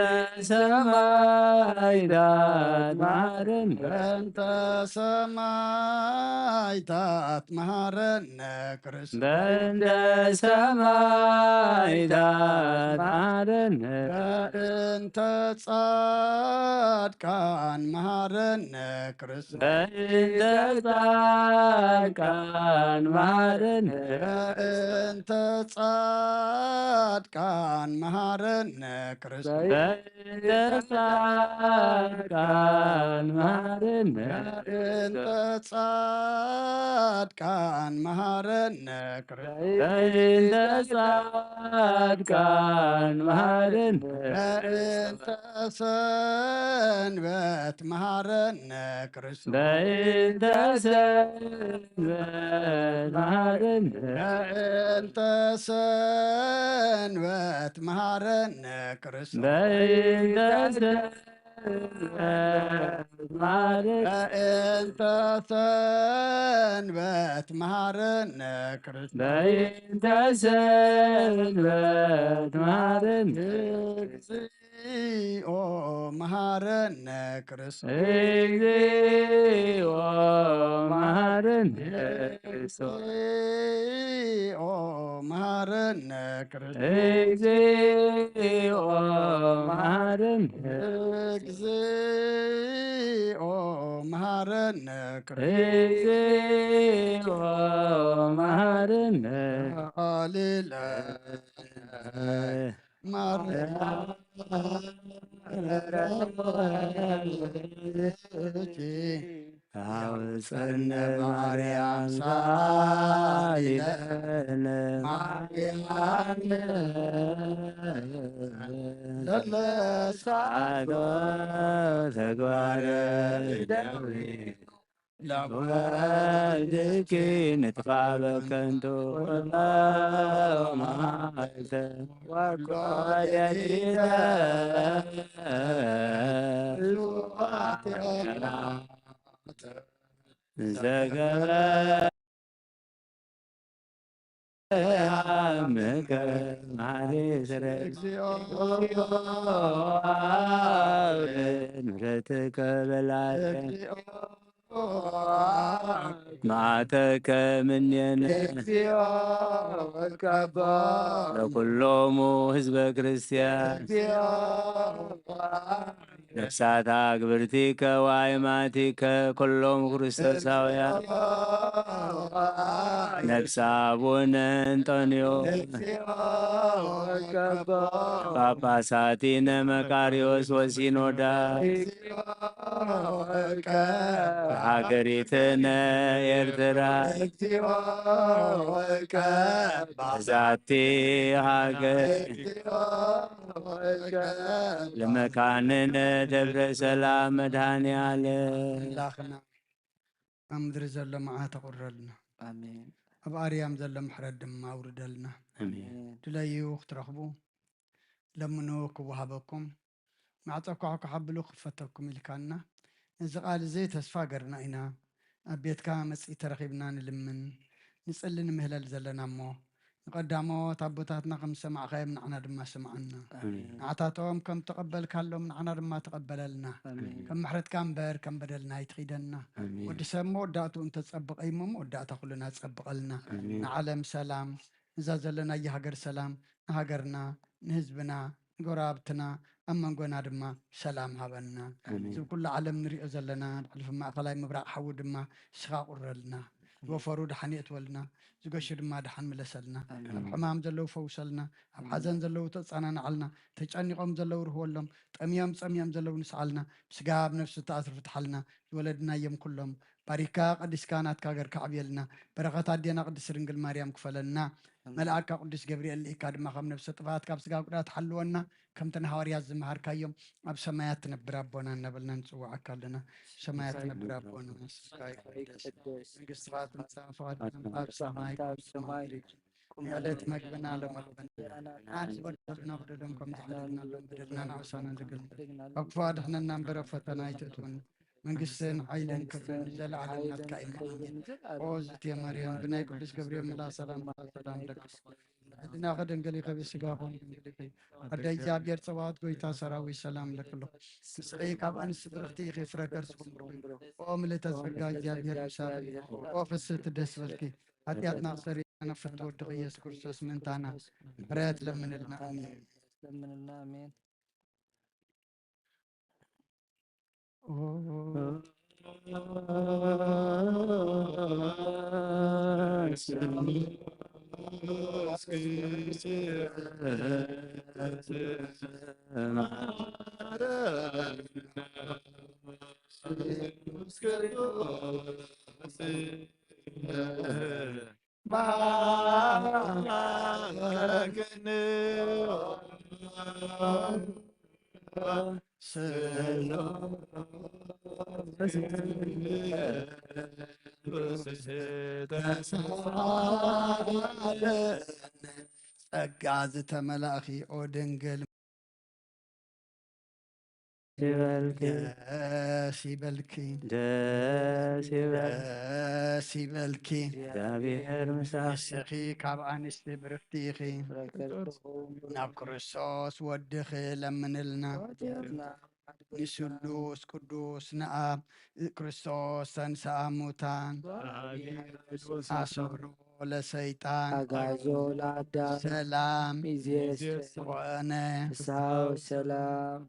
ሰማዕታት መሃረነ በእንተ ሰማዕታት መሃረነ ክርስቶስ በእንተ ሰማዕታት መሃረነ በእንተ ጻድቃን መሃረነ ክርስቶስ በእንተ ጻድቃን መሃረነ በእንተ ጻድቃን መሃረነ ክርስቶስ በእንተ ጻድቃን መሃረነ በእንተ ጻድቃን መሃረነ ክርስቶስ በእንተ ጻድቃን መሃረነ በእንተ ሰንበት መሃረነ ክርስቶስ በእንተ ሰንበት መሃረነ በእንተ ሰንበት መሃረነ ክርስቶስ በእንተ ሰንበት መሃረነ በእንተ ሰንበት መሃረነ ክርስቶስ በእንተ ሰንበት መሃረነ እግዚኦ መሃረነ ክርስቶስ እግዚኦ መሃረነ ክርስቶስ እግዚኦ መሃረነ ክርስቶስ እግዚኦ መሃረነ እግዚኦ መሃረነ ክርስቶስ እግዚኦ መሃረነ ሃሌሉያ ማርያም አውፀነ ማርያም ሳሊለነ ማርያም ለለሳዶ ተግባረ ደዌ ለወልድኪ ንጥፋ በከንቱ ማልተ ወቆየዲተ ዘገበ ምከ ማሬስረ ምሕረትከ በላዕነ መዓተከ እምኔነ ለኩሎሙ ህዝበ ክርስቲያን ነፍሳት አግብርቲከ ወአእማቲከ ኩሎሙ ክርስቶሳውያን ነፍሰ አቡነ እንጦንዮስ ጳጳሳቲነ መቃርዮስ ወሲኖዳ ሀገሪትነ ኤርትራ በዛቲ ሀገር ለመካንነ ደብረ ሰላም መድኃኔዓለም ላኽና ኣብ ምድሪ ዘሎ መዓት ተቁረልና አሜን ኣብ ኣርያም ዘሎ ምሕረት ድማ ኣውርደልና አሜን ድለዩ ክትረኽቡ ለምኑ ክወሃበኩም ማዕፀኳ ክሓብሉ ክፈተኩም ኢልካና እዚ ቃል እዚ ተስፋ ገርና ኢና ኣብ ቤትካ መፅኢ ተረኺብና ንልምን ንፅሊ ንምህለል ዘለና እሞ ንቀዳሞት ኣቦታትና ከም ዝሰማዕኸዮም ንዓና ድማ ስማዓና ንዓታቶም ከም ተቐበልካሎም ንዓና ድማ ተቐበለልና ከም ምሕረትካ እምበር ከም በደልና ይትኺደና ወዲ ሰብ ሞ ወዳእቱ እንተፀብቀ እሞ ወዳእታ ኩሉና ፀብቀልና ንዓለም ሰላም እዛ ዘለናየ ሃገር ሰላም ንሃገርና ንህዝብና ንጎራብትና ኣብ መንጎና ድማ ሰላም ሃበና እዚ ኩሉ ዓለም ንሪኦ ዘለና ንሕልፊ ማእኸላይ ምብራቅ ሓዊ ድማ ስኻ ቁረልና ዝወፈሩ ድሓን የእትወልና ዝገሹ ድማ ድሓን ምለሰልና ኣብ ሕማም ዘለው ፈውሰልና ኣብ ሓዘን ዘለው ተፀናንዓልና ተጨኒቆም ዘለው ርህወሎም ጠምዮም ፀምዮም ዘለው ንስዓልና ስጋ ኣብ ነፍሲ ተኣስር ፍትሓልና ዝወለድናዮም ኩሎም ባሪካ ቀዲስካ ናትካ ገርካ ዕብየልና በረኸት ኣዴና ቅድስት ድንግል ማርያም ክፈለና መልኣካ ቅዱስ ገብርኤል ልኢካ ድማ ካብ ነፍሰ ጥፋት ካብ ስጋ ጉዳት ሓልወና ከምተን ሃዋርያት ዝመሃርካዮም ኣብ ሰማያት ትነብር ኣቦና እናበልና ንፅዋዓካ ኣለና ሰማያት ትነብር ኣቦና መንግስትኻ ትምፃእ ፈቃድካ ኣብ ሰማይ ዕለት መግብና ለመግበና ናት ዝበደሉና በደሎም ከም ዝሓደግናሎም በደልና ንዕሳና ዝገልፅ ኣብ ክፉ ኣድሕነና እምበረ ፈተና ኣይተእትወና መንግስትን ሓይልን ክብርን ዘለዓለም ናትካ ኢማን ኦዝት የማርያም ብናይ ቅዱስ ገብርኤል መልአክ ሰላም ሰላም ደቂ ሕድና ከደንገሊ ከብስጋ ሆን ኣደ እግዚኣብሔር ፀባዖት ጎይታ ሰራዊት ሰላም ለክሎ ንስኺ ካብ ኣንስቲ ብርክቲ ኢኺ ፍረ ከርስኩም ኦ ምልዕተ ጸጋ እግዚኣብሔር ምሳሌ ኦ ፍስሕቲ ደስ በልኪ ኃጢአትና ክሰሪ ነፍት ወድቕ ኢየሱስ ክርስቶስ ምንታና ምሕረት ለምንልና አሜን። ጸጋ ዝተመላእኺ ኦ ድንግል ደስ ይበልኪ ደስ ይበል ደስ ይበልኪ እግዚአብሔር ንስኺ ካብ ኣንስቲ ብርክቲ ኢኺ ናብ ክርስቶስ ወድኺ ለምንልና ንስሉስ ቅዱስ ንኣብ ክርስቶስ ተንሥአ እሙታን አሰሮ ለሰይጣን አጋዞ ለአዳም ሰላም ሚዜስ ኮነ ፍስሐ ወሰላም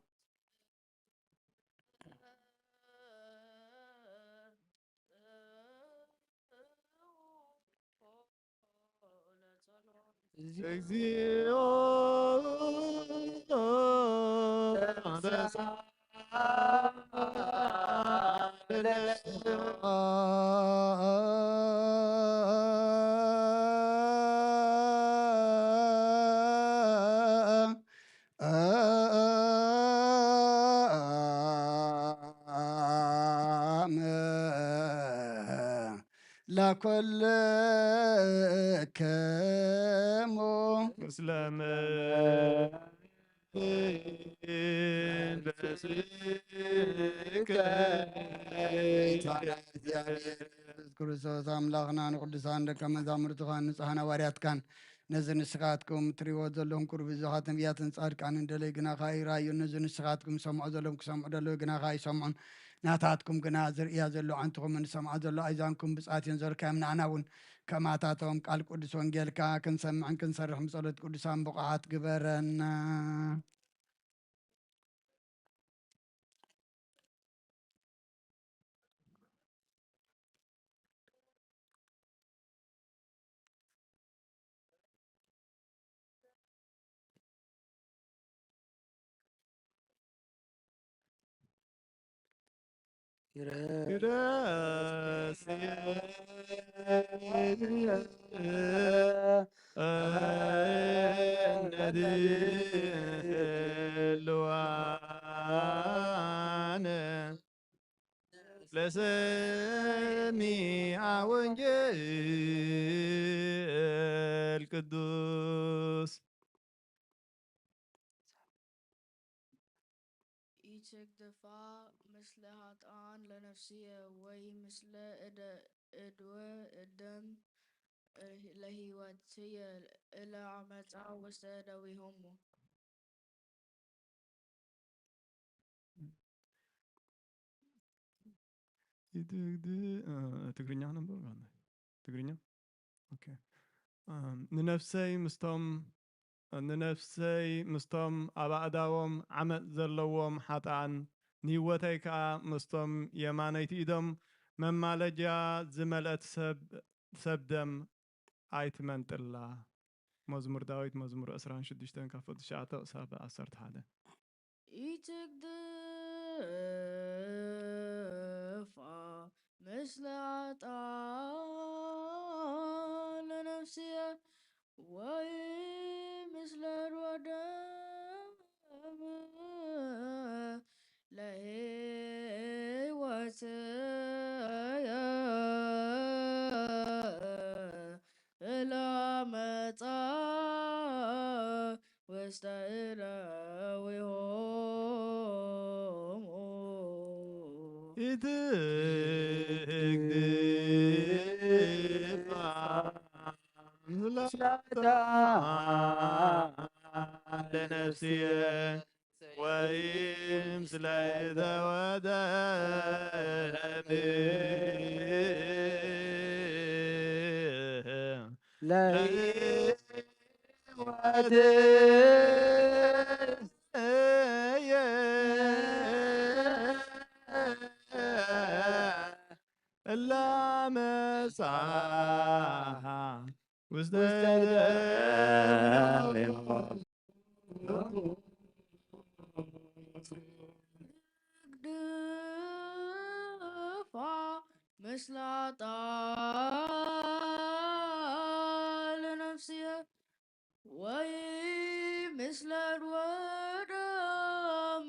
እግዚኦ ለኮልክሙ مسلم ክርስቶስ ኣምላኽና ንቅዱሳን ደቀ መዛሙርትኻን ንፅሓን ሃዋርያትካን ነዚ ንስኻትኩም እትሪእዎ ዘለኹም ቁርቢ ብዙሓት ነቢያትን ጻድቃንን ደለይ ግናኻ ይራእዩ ነዚ ንስኻትኩም ሰምዖ ዘለኹም ክሰምዑ ደለዩ ግናኻ ይሰምዑን ናታትኩም ግና ዝርእያ ዘሎ ዓንትኹም ንሰምዖ ዘሎ ኣይዛንኩም ብፅኣትን ዘርካዮም ንዓና እውን ከማታቶም ቃል ቅዱስ ወንጌልካ ክንሰምዕን ክንሰርሕ ምጸሎት ቅዱሳን ብቕዓት ግበረና لسميع وانجيل القدوس ኢትግድፋ ምስለ ኃጥኣን ለነፍስየ ወይ ምስለ እድወ እደም ለህይወትየ እለ ዓመፃ ውስተ እደዊሆሙ ትግርኛ ነበር ትግርኛ ኦኬ ንነፍሰይ ምስቶም ኣብ ኣእዳዎም ዓመፅ ዘለዎም ሓጥኣን ንህይወተይ ከዓ ምስቶም የማነይቲ ኢዶም መማለጃ ዝመልአት ሰብ ደም ኣይትመንጥላ። መዝሙር ዳዊት መዝሙር 26 ካብ 9 ክሳብ 11 ኢትግድፋ ምስለ ኃጥኣን ለነፍስየ ወይ ምስለ ወደም ለሕይወትየ እላመፃ ውስተ እደዊሆሙ ኢትግድፋ ምስለ ኃጥኣን ለነፍስየ ወይም ስለ ተወደም اللامسا ግድፋ ምስለ ኃጥኣን ለነፍስየ ወይ ምስለ ወደም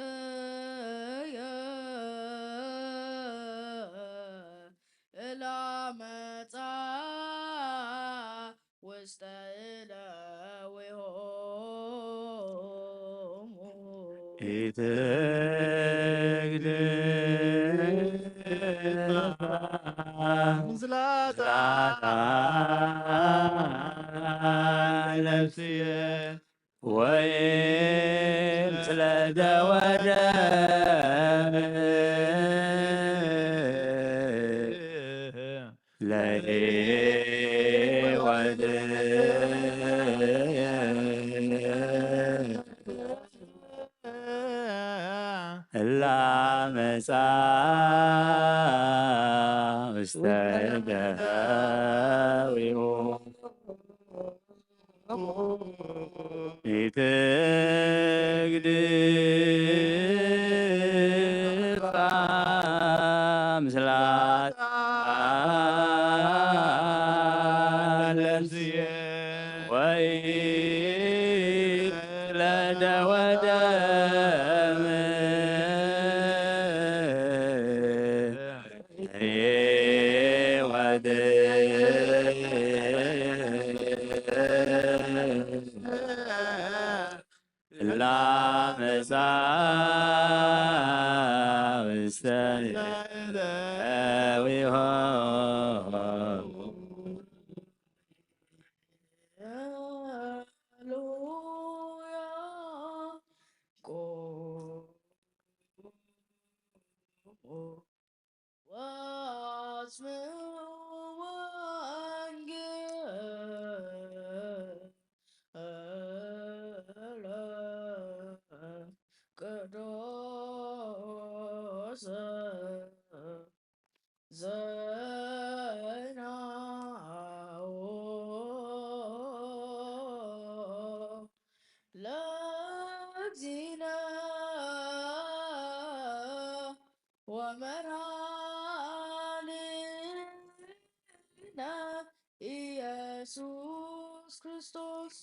ለሕይወትየ እላመፃ ውስተ እደዊሆሙ ምስለ ኃጥኣን ነፍስየ ወይም ስለ ደወደም ለሕይወትየ እላመፃ ውስተ እደዊሆሙ ኢትግድፋ ምስለ ኃጥኣን ነፍስየ ወይ ለደወደም ላመፃ ውስተ እደዊሆሙ ሃሌሉያ ወአስምዑ ወንጌለ ቅዱስ ዘይናው ለእግዚእነ ወመድኃኒነ ኢየሱስ ክርስቶስ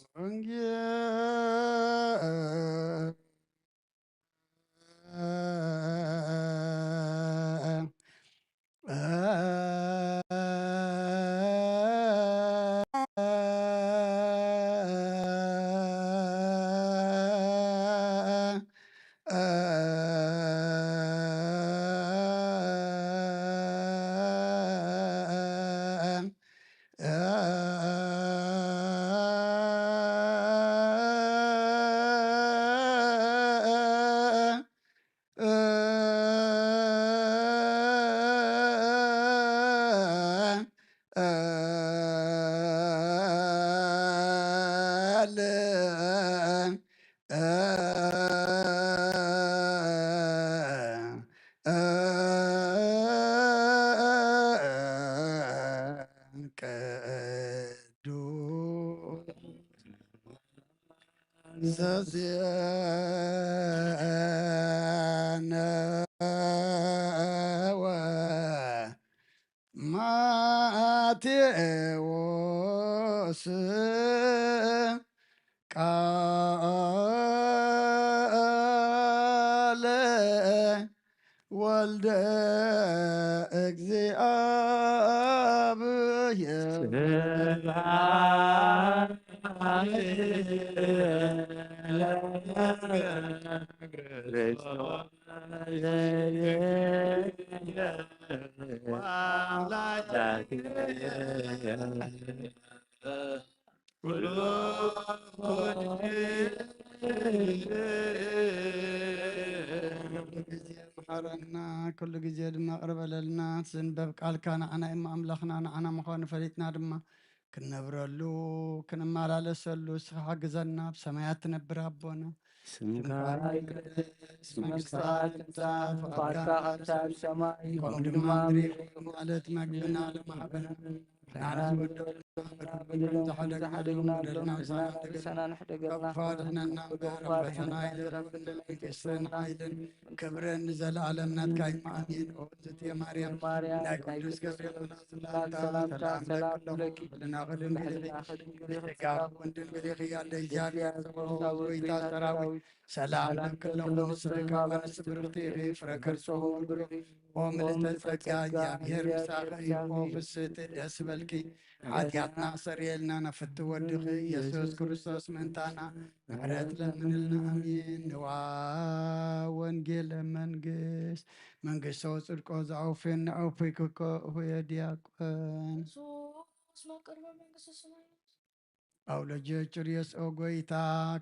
ዘዚአነወ ማቴዎስ ቃለ ወልደ እግዚአብሔር መሓረና ኩሉ ግዜ ድማ ቅርበለልና ዝንበብ ቃልካ ንዓና እማ ኣምላኽና ንዓና ምዃኑ ፈሊጥና ድማ ክንነብረሉ ክንመላለሰሉ እስኻ ሓግዘና ብሰማያት ትነብር ኣቦና ስምካ ይቅደስ መንግሥትካ ትምጻእ ፈቃድካ ከምቲ ኣብ ሰማይ ከምኡ ድማ ምድሪ ይኹን ማለት መግብና ለማሕበና ንዓና ዝበደሉ በደሎም ዝሓደግና በደልና ምሳና ንሕደገልና ፈድሕነና እምበር ፈተና መንግሥትን ሓይልን ክብርን ንዘለዓለም ናትካ እዩ ኣሜን። እግዝእትየ ማርያም ናይ ቅዱስ ገብርኤል ሰላምታ ሰላም ለኪ ብልና ቅድም ደጋፍ ወንድን ብሊኽ እያለ እግዚአብሔር ጎይታ ሰራዊት ሰላም ለክለኹ ምስርካ ወንስብርኽቲ ኢኺ ፍረ ከርሶሁ ብሩኽ ኦ ምልዕተ ጸጋ እግዚአብሔር ምሳኺ እዩ ኦ ፍስሕቲ ደስ በልኪ ኃጢአትና ሰሪየልና ነፍቲ ወድኺ ኢየሱስ ክርስቶስ ምእንታና ምሕረት ለምንልና አሜን። ንዋ ወንጌል መንግሥት መንግሥቶ ጽድቆ ዘአውፌን አውፌክኮ ሁየ ዲያቆን ኢየሱስ መቅረበ መንግሥተ ሰማያት አውሎጆች ርየስ ኦ ጎይታ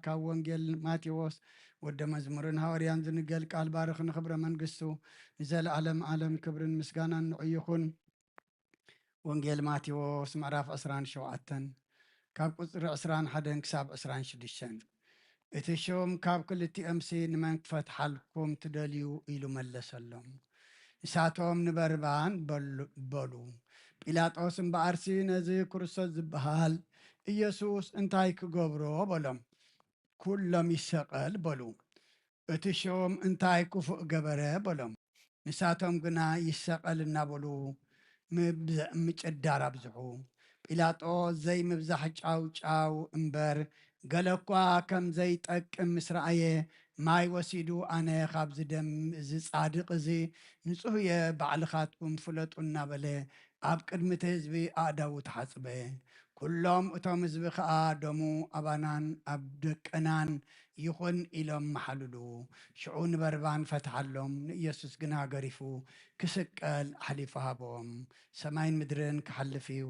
ካብ ወንጌል ማቴዎስ ወደ መዝሙርን ሐዋርያን ዝንገል ቃል ባርኽ ንኽብረ መንግሥቱ ንዘለዓለም ዓለም ክብርን ምስጋናን ንዑ ይኹን። ወንጌል ማቴዎስ ምዕራፍ 17 ካብ ቁፅሪ 21 ክሳብ 26 እቲ ሾም ካብ ክልቲኦምሲ ንመን ክፈትሓልኩም ትደልዩ ኢሉ መለሰሎም። ንሳቶም ንበርባን በሉ። ጲላጦስ እምበኣርሲ ነዚ ክርስቶስ ዝበሃል ኢየሱስ እንታይ ክገብሮ በሎም። ኩሎም ይሰቐል በሉ። እቲ ሾም እንታይ ክፉእ ገበረ በሎም። ንሳቶም ግና ይሰቐል እናበሉ ምጭዳር ኣብዝሑ። ጲላጦስ ዘይምብዛሕ ጫውጫው እምበር ገለ እኳ ከም ዘይጠቅም ምስ ረአየ ማይ ወሲዱ ኣነ ካብዚ ደም እዚ ጻድቕ እዚ ንጹህ እየ ባዕልኻትኩም ፍለጡ እናበለ ኣብ ቅድሚቲ ህዝቢ ኣእዳዉ ተሓጽበ። ኩሎም እቶም ህዝቢ ከዓ ደሙ ኣባናን ኣብ ደቀናን ይኹን ኢሎም መሓልሉ። ሽዑ ንበርባን ፈትሓሎም፣ ንኢየሱስ ግና ገሪፉ ክስቀል ሓሊፉ ሃቦም። ሰማይን ምድርን ክሓልፍ እዩ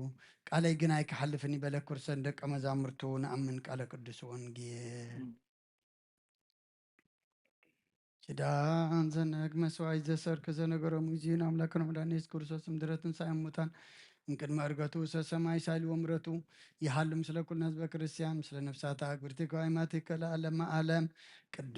ቃለይ ግና ኣይክሓልፍን ይበለ ክርስቶስ ደቀ መዛሙርቱ ንኣምን ቃለ ቅዱስ ወንጌል ኪዳን ዘነግ መስዋዕት ዘሰርክ ዘነገሮም እግዚእነ ኣምላክነ መድኃኒነ ኢየሱስ ክርስቶስ ምድረ ትንሣኤ እሙታን እምቅድመ ዕርገቱ ሰሰማይ ሳይልዎ ምሕረቱ ይሃሉ ምስለ ኩልና ህዝበ ክርስቲያን ምስለ ነፍሳት አግብርቲ ከዋይማት ከለዓለመ ዓለም ቅዱስ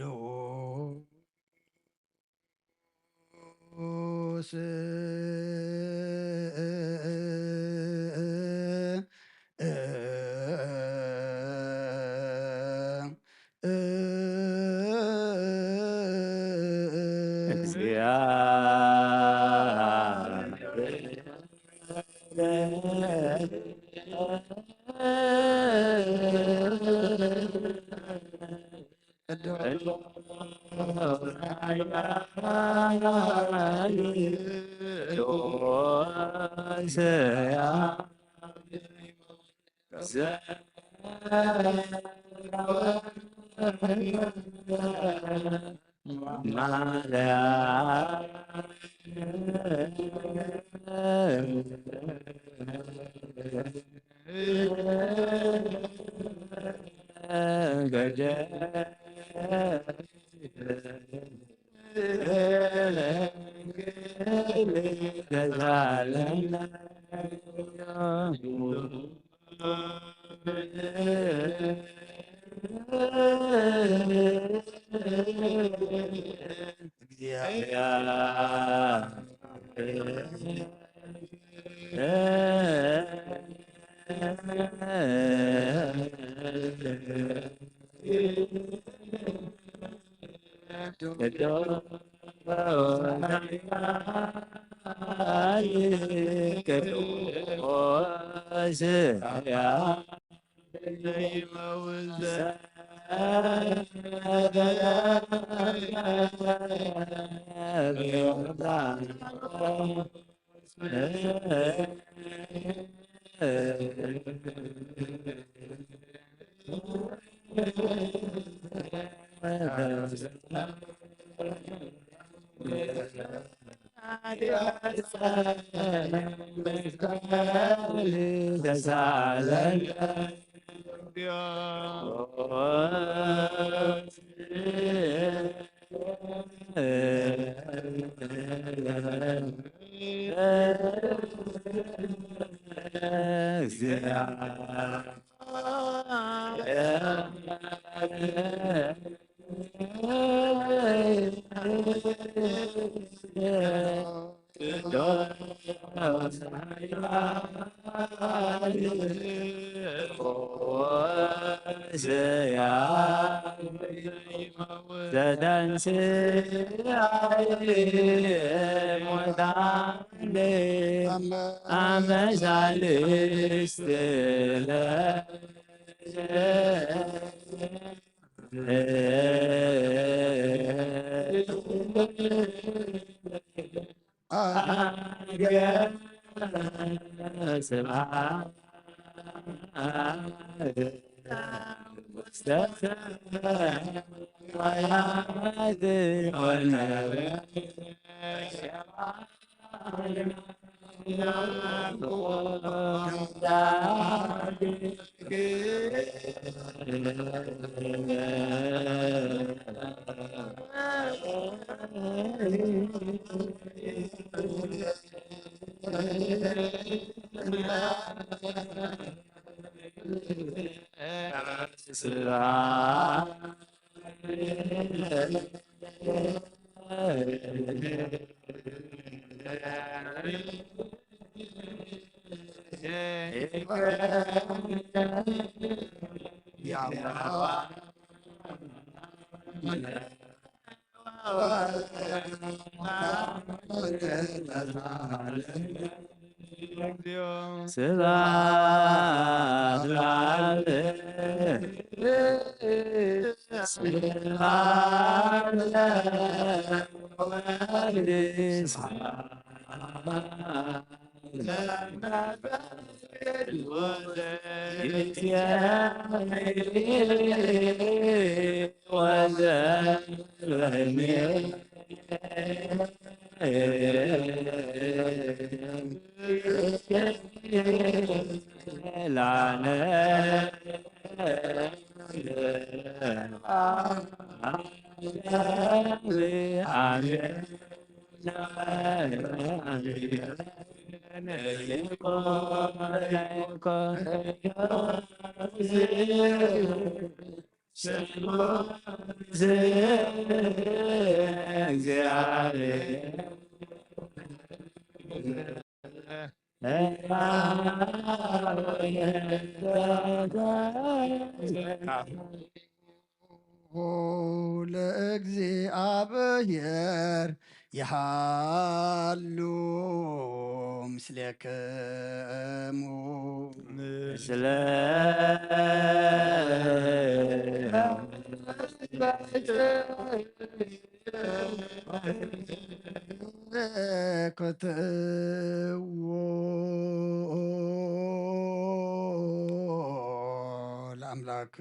ለእግዚአብሔር ይሃሉ ምስሌክሙ كتبوا ለአምላክ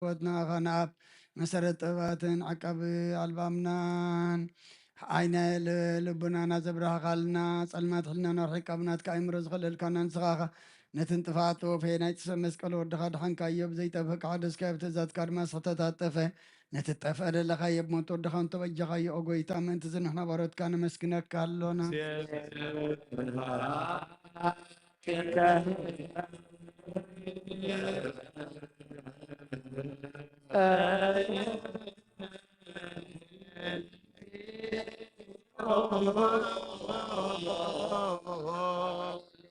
ወድና ኸናብ መሰረት ጥበባትን ዓቃቢ ኣልባምናን ዓይነ ልቡናና ዘብረኻኻልና ጸልማት ሕልናና ርሒቃብናት ከኣይምሮ ዝኸለልካና ንስኻኻ ነቲ እንጥፋኣት ወፈ ናይ ጥሰብ መስቀል ወድኻ ድሓንካዮ ብዘይጠፍእ ካሓደስካዮ ብትእዛዝካ ድማ ዝተታጠፈ ነቲ ጠፍአ ደለኻዮ ብሞት ወድኻ እንተበጀኻዮ ኦ ጎይታ ምእንቲ ዝንሕና ባሮትካ ነመስግነካ ኣሎና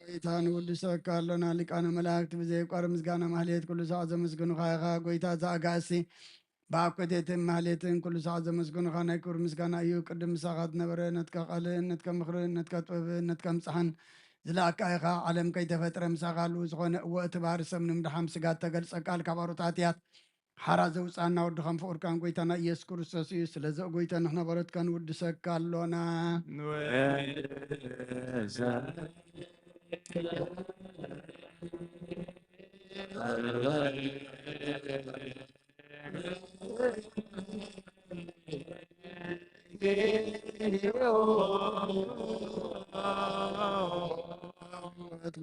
ጎይታ ንውድሰካ ኣሎና ሊቃነ መላእክቲ ብዘይቋር ምስጋና ማህሌት ኩሉ ሰዓት ዘመስግኑኻ ኢኻ ጎይታ ዘኣጋእሲ ብኣኮቴትን ማህሌትን ኩሉ ሰዓት ዘመስግኑኻ ናይ ክብሪ ምስጋና እዩ ቅድም ምሳኻ ዝነበረ ነትካ ቃልን ነትካ ምክርን ነትካ ጥበብን ነትካ ምፅሓን ዝለኣካ ኢኻ ዓለም ከይተፈጥረ ምሳኻ ኣልው ዝኾነ እወ እቲ ባህሪ ሰብ ንምድሓም ስጋ ተገልፀቃል ካብ ኣሮታት እያት ሓራ ዘውፃና ወድኻን ፍቁርካን ጎይታና ኢየሱስ ክርስቶስ እዩ ስለዚ ጎይታ ንሕና በረትካ ንውድሰካ ኣሎና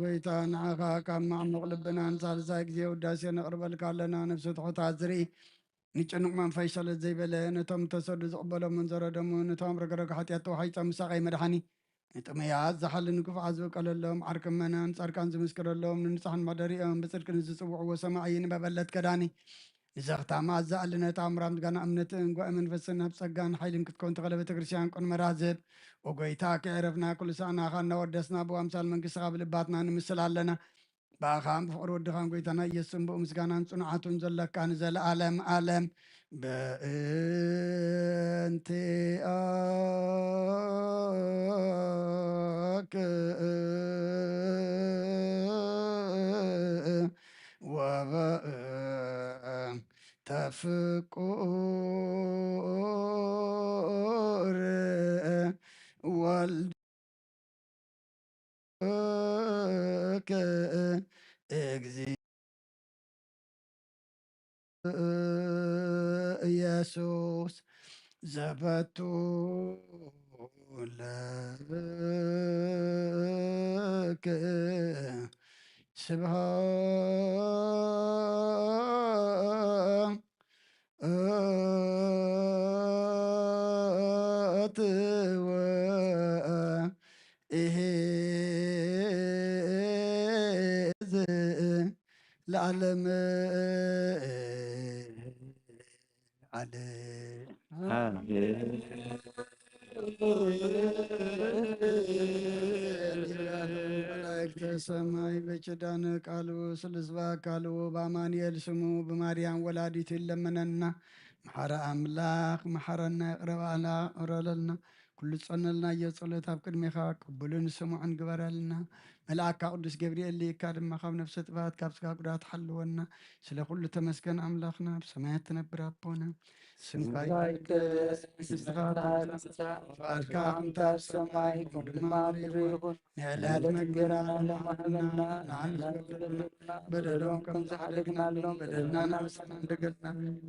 ጎይታ ንዓኻ ካብ ማዕሙቕ ልብና ንሳልሳይ ግዜ ውዳሴ ነቕርበልካ ኣለና ነፍሲ ትሑታት ዝርኢ ንጭኑቕ መንፈስ ሰለት ዘይበለ ነቶም ተሰዱ ዝቕበሎምን ዘረደሙን ነቶም ረግረግ ሓጢኣት ተዋሒፆ ምሳቐይ መድሓኒ ንጥመያት ዝሓሊ ንክፍዓት ዝብቀለሎም ዓርክን መናን ጻድቃን ዝምስክረሎም ንንፅሓን ማደሪኦም ብፅድቂ ንዝፅውዕዎ ሰማይ ንበበለት ከዳኒ ንዘኽታማ ዝኣልነት ኣእምራ ምስጋና እምነትን ጓእ መንፈስን ኣብ ፀጋን ሓይልን ክትከውን ተኸለ ቤተክርስትያን ቆንመራ ዝህብ ወጎይታ ክዕረፍና ኩሉ ሰዓና ኻ እናወደስና ብኣምሳል መንግስትኻ ብልባትና ንምስል ኣለና ብኣኻን ብፍቅሪ ወድኻን ጎይታና ኢየሱስን ብኡ ምስጋናን ፅኑዓቱን ዘለካ ንዘለኣለም ኣለም በእንቲኣክ ወበእ ተፍቁር ወልድክ እግዚ ኢየሱስ ዘበቱ ለክ ስብሃት ወኢሄዝ ለዓለም መላእክተ ሰማይ በኪዳነ ቃሉ ስልስባ ካልዎ በአማኑኤል ስሙ በማርያም ወላዲት ይለመነና መሐረ አምላክ መሐረና ይቅረባና እረለልና ኩሉ ፀነልና የፀሎት ኣብ ቅድሜኻ ቅቡልን ስሙዕን ግበረልና መልአካ ቅዱስ ገብርኤል ሊካ ድማ ካብ ነፍሰ ጥፋት ካብ ስጋ ጉዳት ሓልወና ስለ ኩሉ ተመስገን ኣምላኽና ብሰማያት ትነብር ኣቦና ስምካ ይቀደስ ፍቃድካ እንተ ኣብ ሰማይ ከምኡ ድማ ምድሪ ይኹን ንዕለት መግቢና ለማህበና ንዓና ዝገበረልና በደሎም ከም ዝሓደግናሎም በደልና ናብስና እንደገልና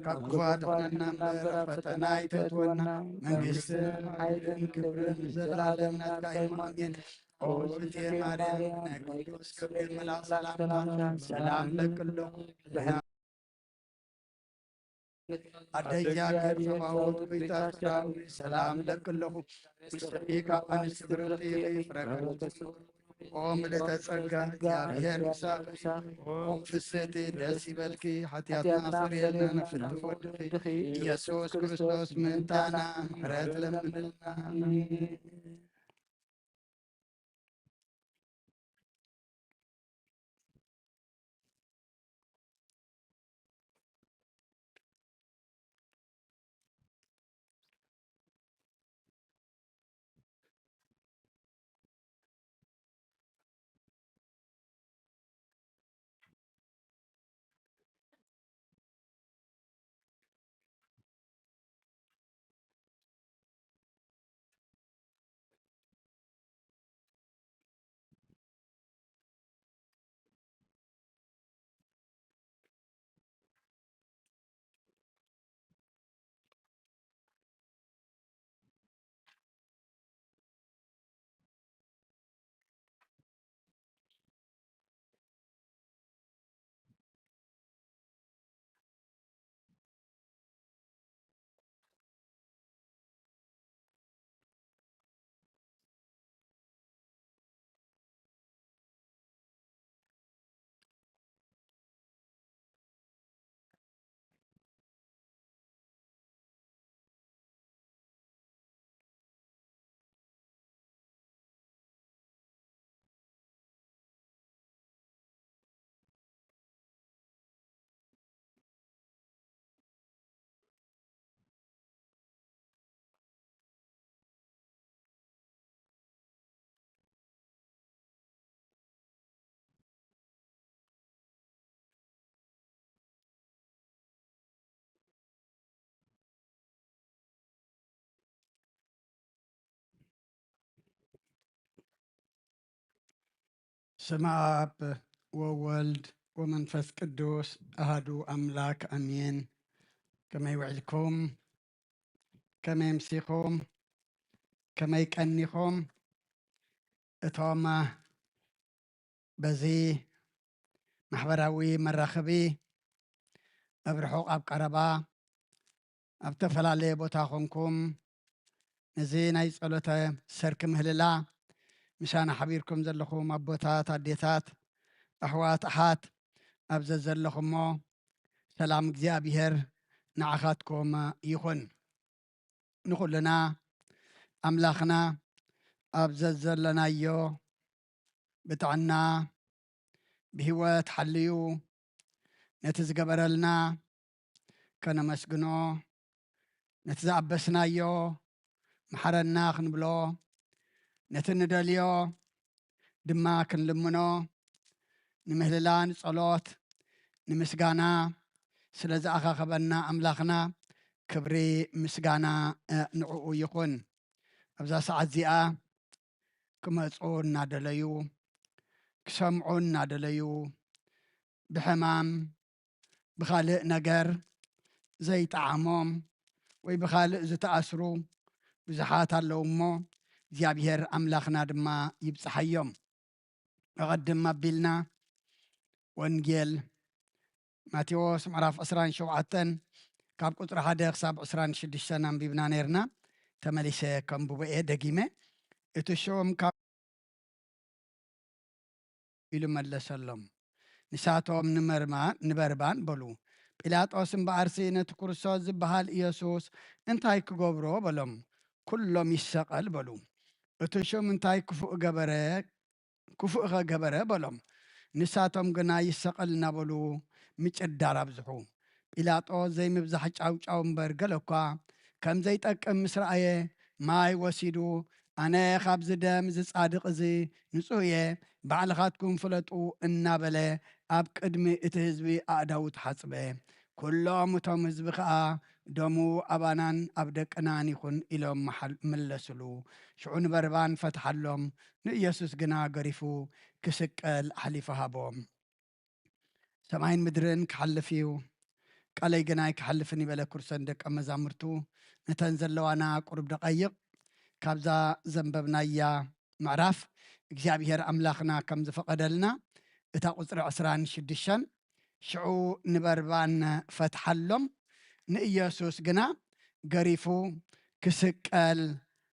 ካብ ክፉ አድነና እምበር ፈተና ይፈትወና መንግስትን ሓይልን ክብርን ዘለዓለም ናትካ እዩ ኣሜን ኦ እግዝእትየ ማርያም ናይ ቅዱስ ገብርኤል መልአክ ሰላምታ ሰላም ለቅለኹ ኣደ እግዚአብሔር ጸባኦት ጎይታ ሰራዊት ሰላም ለቅለኹ ምስጢሪ ካብ ኣንስቲ ብርክቲ ፍረከረቱ ኦ ምልዕተ ጸጋ እግዚአብሔር ምሳኺ ኦ ፍስሕቲ ደስ ይበልኪ ሓጢአትና ስርየልና ነፍስቲ ወድኺ ኢየሱስ ክርስቶስ ምእንታና ምሕረት ለምንልና ስመ አብ ወወልድ ወመንፈስ ቅዱስ አሐዱ አምላክ አሜን። ከመይ ውዕልኩም ከመይ ምሲኹም ከመይ ቀኒኹም እቶም በዚ ማሕበራዊ መራኸቢ ኣብ ርሑቕ ኣብ ቀረባ ኣብ ተፈላለየ ቦታ ኮንኩም ነዚ ናይ ጸሎተ ሰርኪ ምህልላ ምሻና ሓቢርኩም ዘለኹም ኣቦታት ኣዴታት ኣሕዋት ኣሓት ኣብ ዘለኹሞ ሰላም እግዚኣብሔር ንዓኻትኩም ይኹን። ንኹልና ኣምላኽና ኣብ ዘለናዮ ብጥዕና ብሂወት ሓልዩ ነቲ ዝገበረልና ከነመስግኖ ነቲ ዝኣበስናዮ መሓረና ክንብሎ ነቲ ንደልዮ ድማ ክንልምኖ ንምህልላ ንጸሎት ንምስጋና ስለ ዝኣኻኸበና ኣምላኽና ክብሪ ምስጋና ንዕኡ ይኹን። ኣብዛ ሰዓት እዚኣ ክመፁ እናደለዩ ክሰምዑ እናደለዩ ብሕማም ብኻልእ ነገር ዘይጠዓሞም ወይ ብኻልእ ዝተኣስሩ ብዙሓት ኣለዉ እሞ እግዚኣብሔር ኣምላኽና ድማ ይብፅሓዮም። ኣቐድም ኣቢልና ወንጌል ማቴዎስ ምዕራፍ 27 ካብ ቁጥሪ 1 ክሳብ 26 ኣንቢብና ነርና። ተመሊሰ ከንብቦ እየ ደጊመ እቲ ሾም ካብ ኢሉ መለሰሎም። ንሳቶም ንበርባን በሉ። ጲላጦስ እምበኣርሲ ነቲ ክርስቶስ ዝበሃል ኢየሱስ እንታይ ክገብሮ በሎም። ኩሎም ይሰቐል በሉ። እቲ ሹም እንታይ ክፉእ ኸገበረ በሎም። ንሳቶም ግና ይሰቐል እናበሉ ምጭዳር ኣብዝሑ። ጲላጦስ ዘይምብዛሕ ጫውጫው እምበር ገለ እኳ ከም ዘይጠቅም ምስ ረኣየ ማይ ወሲዱ ኣነ ካብዚ ደም ዝጻድቕ እዚ ንጹህ እየ ባዕልኻትኩም ፍለጡ እናበለ ኣብ ቅድሚ እቲ ህዝቢ ኣእዳው ተሓጽበ። ኩሎም እቶም ህዝቢ ከዓ ደሙ ኣባናን ኣብ ደቅናን ይኹን ኢሎም መለስሉ። ሽዑ ንበርባን ፈትሓሎም፣ ንኢየሱስ ግና ገሪፉ ክስቀል ሓሊፉ ሃቦም። ሰማይን ምድርን ክሓልፍ እዩ ቃለይ ግናይ ክሓልፍን ይበለ ኩርሰን ደቀ መዛሙርቱ ነተን ዘለዋና ቁርብ ደቐይቕ ካብዛ ዘንበብናያ ምዕራፍ እግዚኣብሔር ኣምላኽና ከም ዝፈቐደልና እታ ቁፅሪ 26 ሽዑ ንበርባን ፈትሓሎም ንኢየሱስ ግና ገሪፉ ክስቀል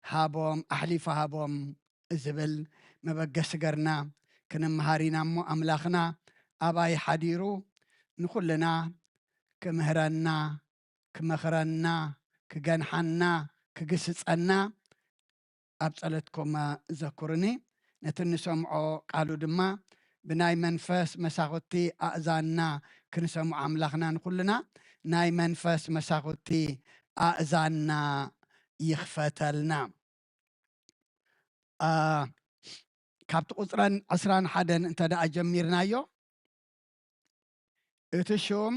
ሃቦም ኣሕሊፉ ሃቦም ዝብል መበገሲ ገርና ክንመሃሪና እሞ ኣምላኽና ኣባይ ሓዲሩ ንኹልና ክምህረና ክመኽረና ክገንሓና ክግስፀና ኣብ ጸለትኩም ዘኩርኒ። ነቲ ንሰምዖ ቃሉ ድማ ብናይ መንፈስ መሳኹቲ ኣእዛንና ክንሰምዖ ኣምላኽና ንኹልና ናይ መንፈስ መሳኹቲ ኣእዛንና ይኽፈተልና። ካብቲ ቁፅረን 21 እንተ ደኣ ጀሚርናዮ እቲ ሹም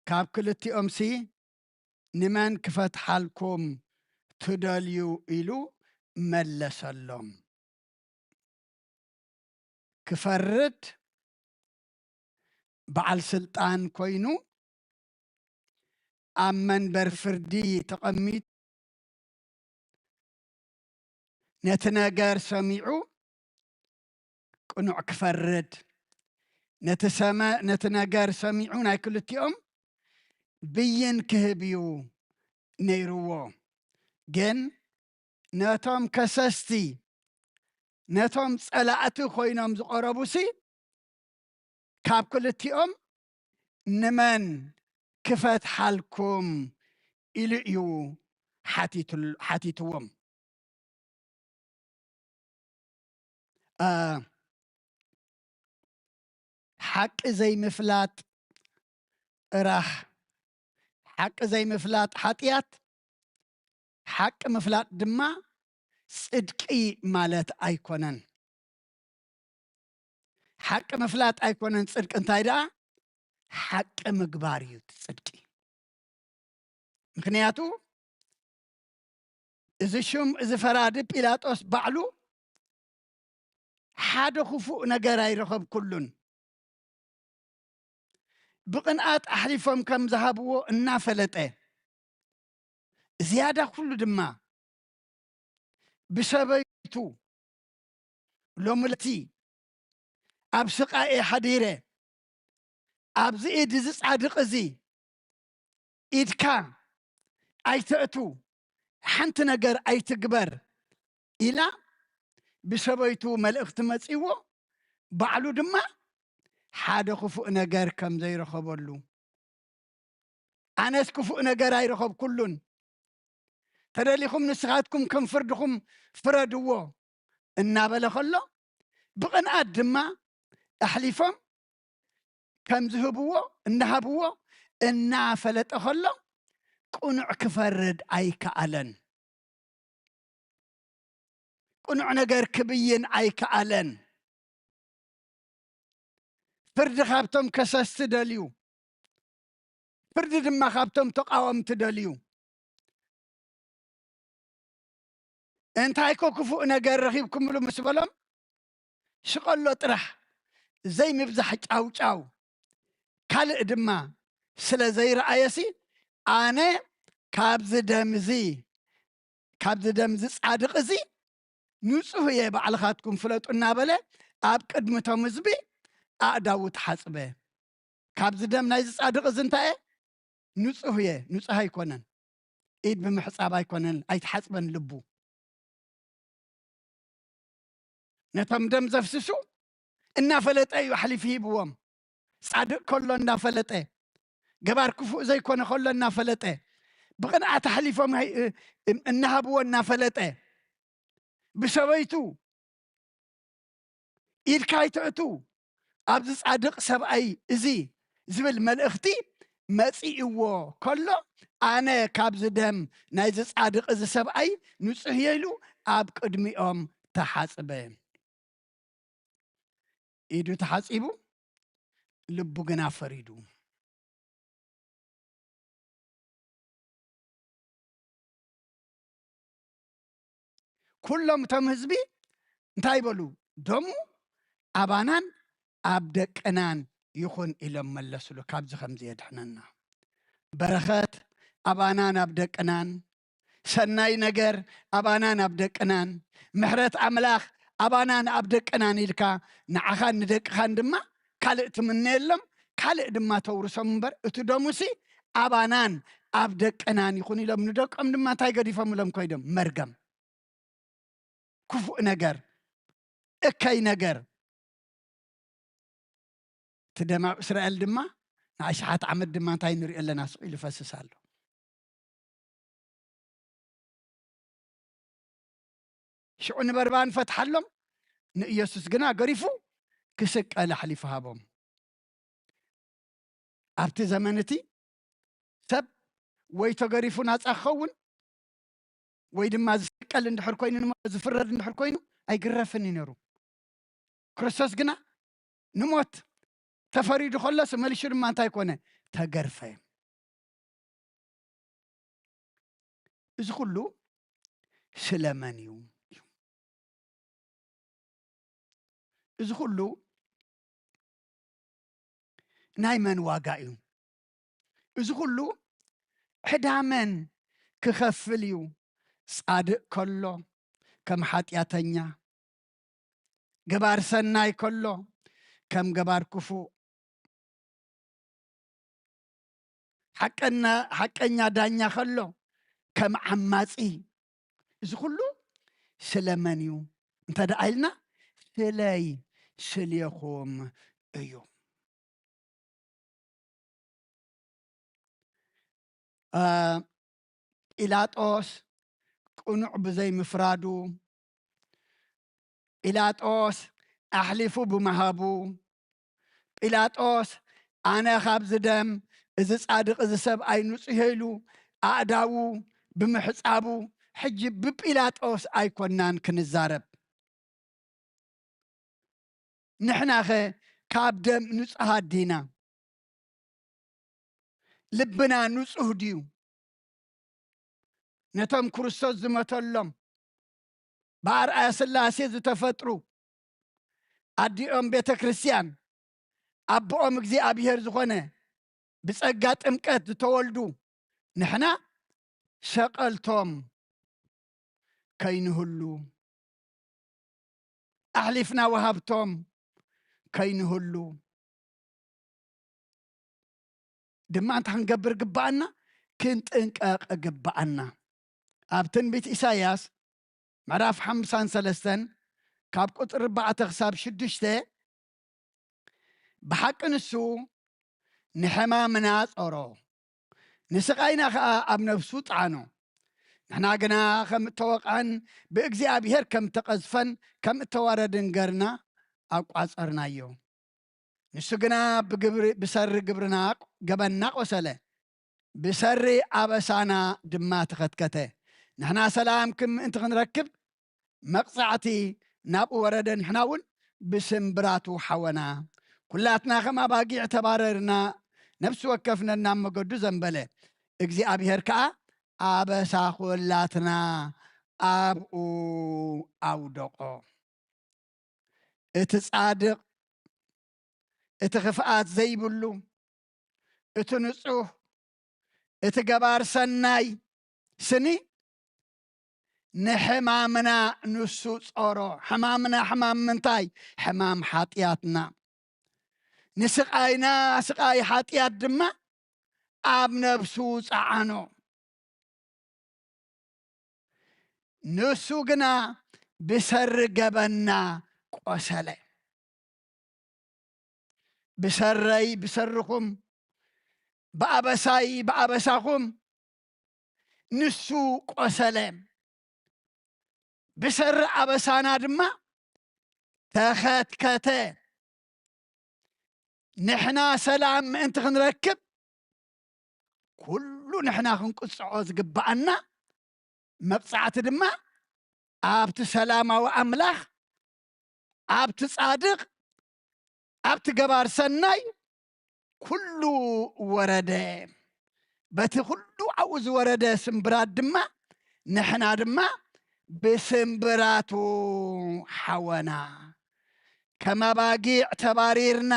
ካብ ክልቲኦምሲ ንመን ክፈትሓልኩም ትደልዩ ኢሉ መለሰሎም። ክፈርድ በዓል ስልጣን ኮይኑ ኣብ መንበር ፍርዲ ተቐሚጡ ነቲ ነገር ሰሚዑ ቅኑዕ ክፈርድ ነቲ ነገር ሰሚዑ ናይ ክልቲኦም ብይን ክህብ እዩ ነይርዎ። ግን ነቶም ከሰስቲ ነቶም ጸላእቲ ኮይኖም ዝቐረቡሲ ካብ ክልቲኦም ንመን ክፈትሓልኩም ኢሉ እዩ ሓቲትዎም። ሓቂ ዘይምፍላጥ ጥራሕ ሓቂ ዘይምፍላጥ ሓጢያት ሓቂ ምፍላጥ ድማ ጽድቂ ማለት ኣይኮነን። ሓቂ ምፍላጥ ኣይኮነን ጽድቂ እንታይ ደኣ ሓቂ ምግባር እዩ ጽድቂ። ምክንያቱ እዚ ሹም እዚ ፈራዲ ጲላጦስ ባዕሉ حدا خفوق نجار يرخب كلن بقنقات أحلفهم كم ذهبوا النافلة زيادة كل دما بسبيتو لوملتي أبسقاء حديرة أبزي إيد زيس عادق زي إيد كام أي تأتو حنت نجار أي تكبر إلى بسبيتو ملأخت مسيوه بعلو دما حدا خفوق نجار كم زي رخبلو أنا سكفوق نجار أي رخب كلن تدليكم نسخاتكم كم فردكم فردوه النابل خلو بقنقات دما أحلفهم كم ذهبوه النهبوه النافلت خلو قنع كفرد أي كألن قنع نجار كبين أي كألن فرد خابتم كسس تدليو فرد دما خابتم تقاوم تدليو انت هيكو كفوق نجار رخيبكم له مسبلم شقلو طرح زي مبزحጫው ካልእ ድማ ስለ ዘይረአየሲ ኣነ ካብዚ ደምዚ ጻድቕ እዚ ንጹህ እየ ባዕልኻትኩም ፍለጡ እናበለ ኣብ ቅድሚቶም ህዝቢ ኣእዳው ተሓጽበ ካብዚ ደም ናይዚ ጻድቕ እዚ እንታይ እየ ንጹህ እየ ንጹህ ኣይኮነን ኢድ ብምሕጻብ ኣይኮነን ኣይተሓጽበን ልቡ ነቶም ደም ዘፍስሱ እናፈለጠ እዩ ሓሊፍ ሂብዎም ጻድቕ ከሎ እናፈለጠ ገባር ክፉእ ዘይኮነ ከሎ እናፈለጠ ብቕንዓት ሓሊፎም እናሃብዎ እናፈለጠ ብሰበይቱ ኢድካ ይትእቱ ኣብዚ ጻድቕ ሰብኣይ እዚ ዝብል መልእኽቲ መጺእዎ ከሎ ኣነ ካብዚ ደም ናይዚ ጻድቕ እዚ ሰብኣይ ንጹህ እየ ኢሉ ኣብ ቅድሚኦም ተሓጽበ ኢዱ ተሓጺቡ ልቡ ግን ኣፈሪዱ ኩሎም እቶም ህዝቢ እንታይ ይበሉ ደሙ ኣባናን ኣብ ደቅናን ይኹን ኢሎም መለሱሉ ካብዚ ከምዚ የድሕነና በረኸት ኣባናን ኣብ ደቅናን ሰናይ ነገር ኣባናን ኣብ ደቅናን ምሕረት ኣምላኽ ኣባናን ኣብ ደቅናን ኢልካ ንዓኻን ንደቅኻን ድማ ካልእ ትምነ የሎም ካልእ ድማ ተውርሶም እምበር እቲ ደሙሲ ኣባናን ኣብ ደቅናን ይኹን ኢሎም ንደቆም ድማ እንታይ ገዲፎምሎም ኮይዶም መርገም ክፉእ ነገር እከይ ነገር እቲ ደም ኣብ እስራኤል ድማ ንኣሽሓት ዓመት ድማ እንታይ ንሪኦ ኣለና ስቑኢሉ ይፈስስ ኣሎ ሽዑ ንበርባን ፈትሓሎም ንኢየሱስ ግና ገሪፉ ክስቀል ሓሊፉ ሃቦም ኣብቲ ዘመን እቲ ሰብ ወይ ተገሪፉ ናፃ ክኸውን ወይ ድማ ዝስቀል እንድሕር ኮይኑ ዝፍረድ እንድሕር ኮይኑ ኣይግረፍን እዩ ነይሩ ክርስቶስ ግና ንሞት ተፈሪዱ ከሎስ መሊሹ ድማ እንታይ ኮነ ተገርፈ እዚ ኩሉ ስለመን እዩ እዚ ኩሉ ናይ መን ዋጋ እዩ እዚ ኩሉ ሕዳመን ክኸፍል እዩ ጻድቕ ከሎ ከም ሓጢአተኛ ገባር ሰናይ ከሎ ከም ገባር ክፉእ ሓቀኛ ዳኛ ከሎ ከም ዓማጺ እዚ ኩሉ ስለመን እዩ እንተደኣ ኢልና ስለይ ስልየኹም እዩ ጲላጦስ ቁኑዕ ብዘይ ምፍራዱ ጲላጦስ ኣሕሊፉ ብምሃቡ ጲላጦስ ኣነ ካብዚ ደም እዚ ጻድቕ እዚ ሰብኣይ ንጹህ ኢሉ ኣእዳዉ ብምሕጻቡ ሕጂ ብጲላጦስ ኣይኮናን ክንዛረብ ንሕና ኸ ካብ ደም ንጹሃት ዲና ልብና ንጹህ ድዩ ነቶም ክርስቶስ ዝመተሎም ብኣርኣያ ስላሴ ዝተፈጥሩ ኣዲኦም ቤተ ክርስቲያን ኣቦኦም እግዚኣብሔር ዝኾነ ብጸጋ ጥምቀት ዝተወልዱ ንሕና ሸቐልቶም ከይንህሉ ኣሕሊፍና ወሃብቶም ከይንህሉ ድማ እንታ ክንገብር ግባአና ክንጥንቀቕ ግባአና ኣብ ትንቢት ኢሳይያስ ምዕራፍ 53 ካብ ቁጥሪ 4 ክሳብ 6 ብሓቂ ንሱ ንሕማምና ጸሮ ንስቃይና ከዓ ኣብ ነፍሱ ጣዕኖ ንሕና ግና ከም እተወቕዐን ብእግዚኣብሔር ከም ተቐዝፈን ከም እተዋረድን ገርና ኣቋጸርናዮ ንሱ ግና ብሰሪ ግብርና ገበና ቆሰለ ብሰሪ ኣበሳና ድማ ተኸትከተ ንሕና ሰላም ከምእንቲ ክንረክብ መቕጻዕቲ ናብኡ ወረደ ንሕና እውን ብስምብራቱ ሓወና ኩላትና ከም ኣባጊዕ ተባረርና ነፍሲ ወከፍነና መገዱ ዘንበለ እግዚኣብሔር ከዓ ኣበሳ ኩላትና ኣብኡ ኣውደቆ እቲ ጻድቕ እቲ ክፍኣት ዘይብሉ እቲ ንጹህ እቲ ገባር ሰናይ ስኒ ንሕማምና ንሱ ጸሮ ሕማምና ሕማም ምንታይ ሕማም ሓጢኣትና ንስቃይና ስቃይ ሓጢኣት ድማ ኣብ ነፍሱ ጸዓኖ ንሱ ግና ብሰሪ ገበና ቆሰለ ብሰረይ ብሰርኹም ብኣበሳይ ብኣበሳኹም ንሱ ቆሰለ ብሰሪ ኣበሳና ድማ ተኸትከተ ንሕና ሰላም ምእንቲ ክንረክብ ኩሉ ንሕና ክንቅጽዖ ዝግባአና መቕጻዕቲ ድማ ኣብቲ ሰላማዊ ኣምላኽ ኣብቲ ጻድቕ ኣብቲ ገባር ሰናይ ኩሉ ወረደ በቲ ኩሉ ኣብኡ ዝወረደ ስምብራት ድማ ንሕና ድማ ብስምብራቱ ሓወና ከም ኣባጊዕ ተባሪርና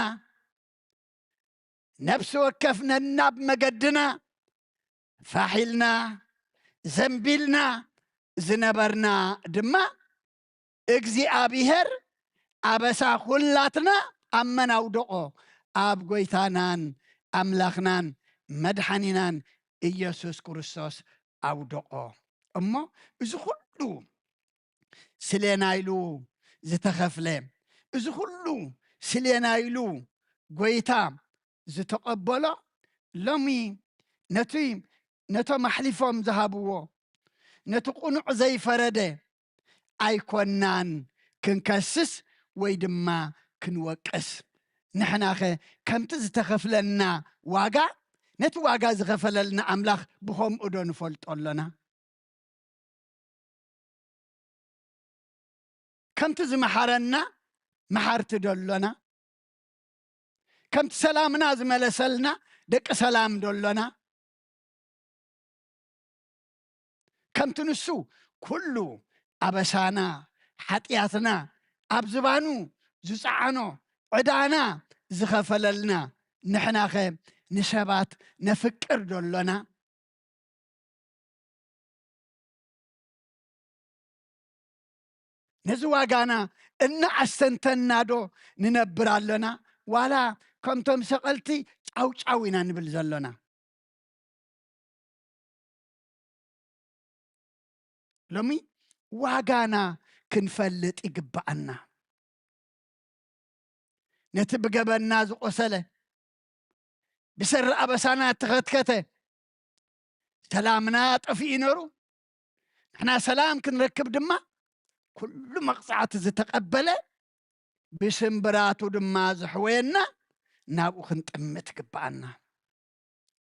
ነፍሲ ወከፍነና ብመገድና ፋሒልና ዘንቢልና ዝነበርና ድማ እግዚኣብሔር ኣበሳ ኩላትና ኣብ መን ኣውደቆ ኣብ ጎይታናን ኣምላኽናን መድሓኒናን ኢየሱስ ክርስቶስ ኣውደቆ እሞ እዚ ኩሉ ስሌናይሉ ዝተኸፍለ እዚ ኩሉ ስሌናይሉ ጎይታ ዝተቐበሎ ሎሚ ነቶም ኣሕሊፎም ዝሃብዎ ነቲ ቁኑዕ ዘይፈረደ ኣይኮናን ክንከስስ ወይ ድማ ክንወቅስ ንሕናኸ ከምቲ ዝተኸፍለና ዋጋ ነቲ ዋጋ ዝኸፈለልና ኣምላኽ ብኸምኡ ዶ ንፈልጦ ኣሎና ከምቲ ዝመሓረና መሓርቲ ደሎና ከምቲ ሰላምና ዝመለሰልና ደቂ ሰላም ደሎና ከምቲ ንሱ ኩሉ ኣበሳና ሓጢኣትና ኣብ ዝባኑ ዝፀዓኖ ዕዳና ዝኸፈለልና ንሕናኸ ንሰባት ነፍቅር ደሎና ነዚ ዋጋና እናዓስተንተና ዶ ንነብር ኣለና ዋላ ከምቶም ሰቐልቲ ጫውጫው ኢና ንብል ዘሎና ሎሚ ዋጋና ክንፈልጥ ይግባአና ነቲ ብገበና ዝቆሰለ ብሰሪ ኣበሳና ተኸትከተ ሰላምና ጠፊኡ ነሩ ንሕና ሰላም ክንረክብ ድማ ኩሉ መቕጻዕቲ ዝተቐበለ ብስምብራቱ ድማ ዝሕወየና ናብኡ ክንጥምት ግባአና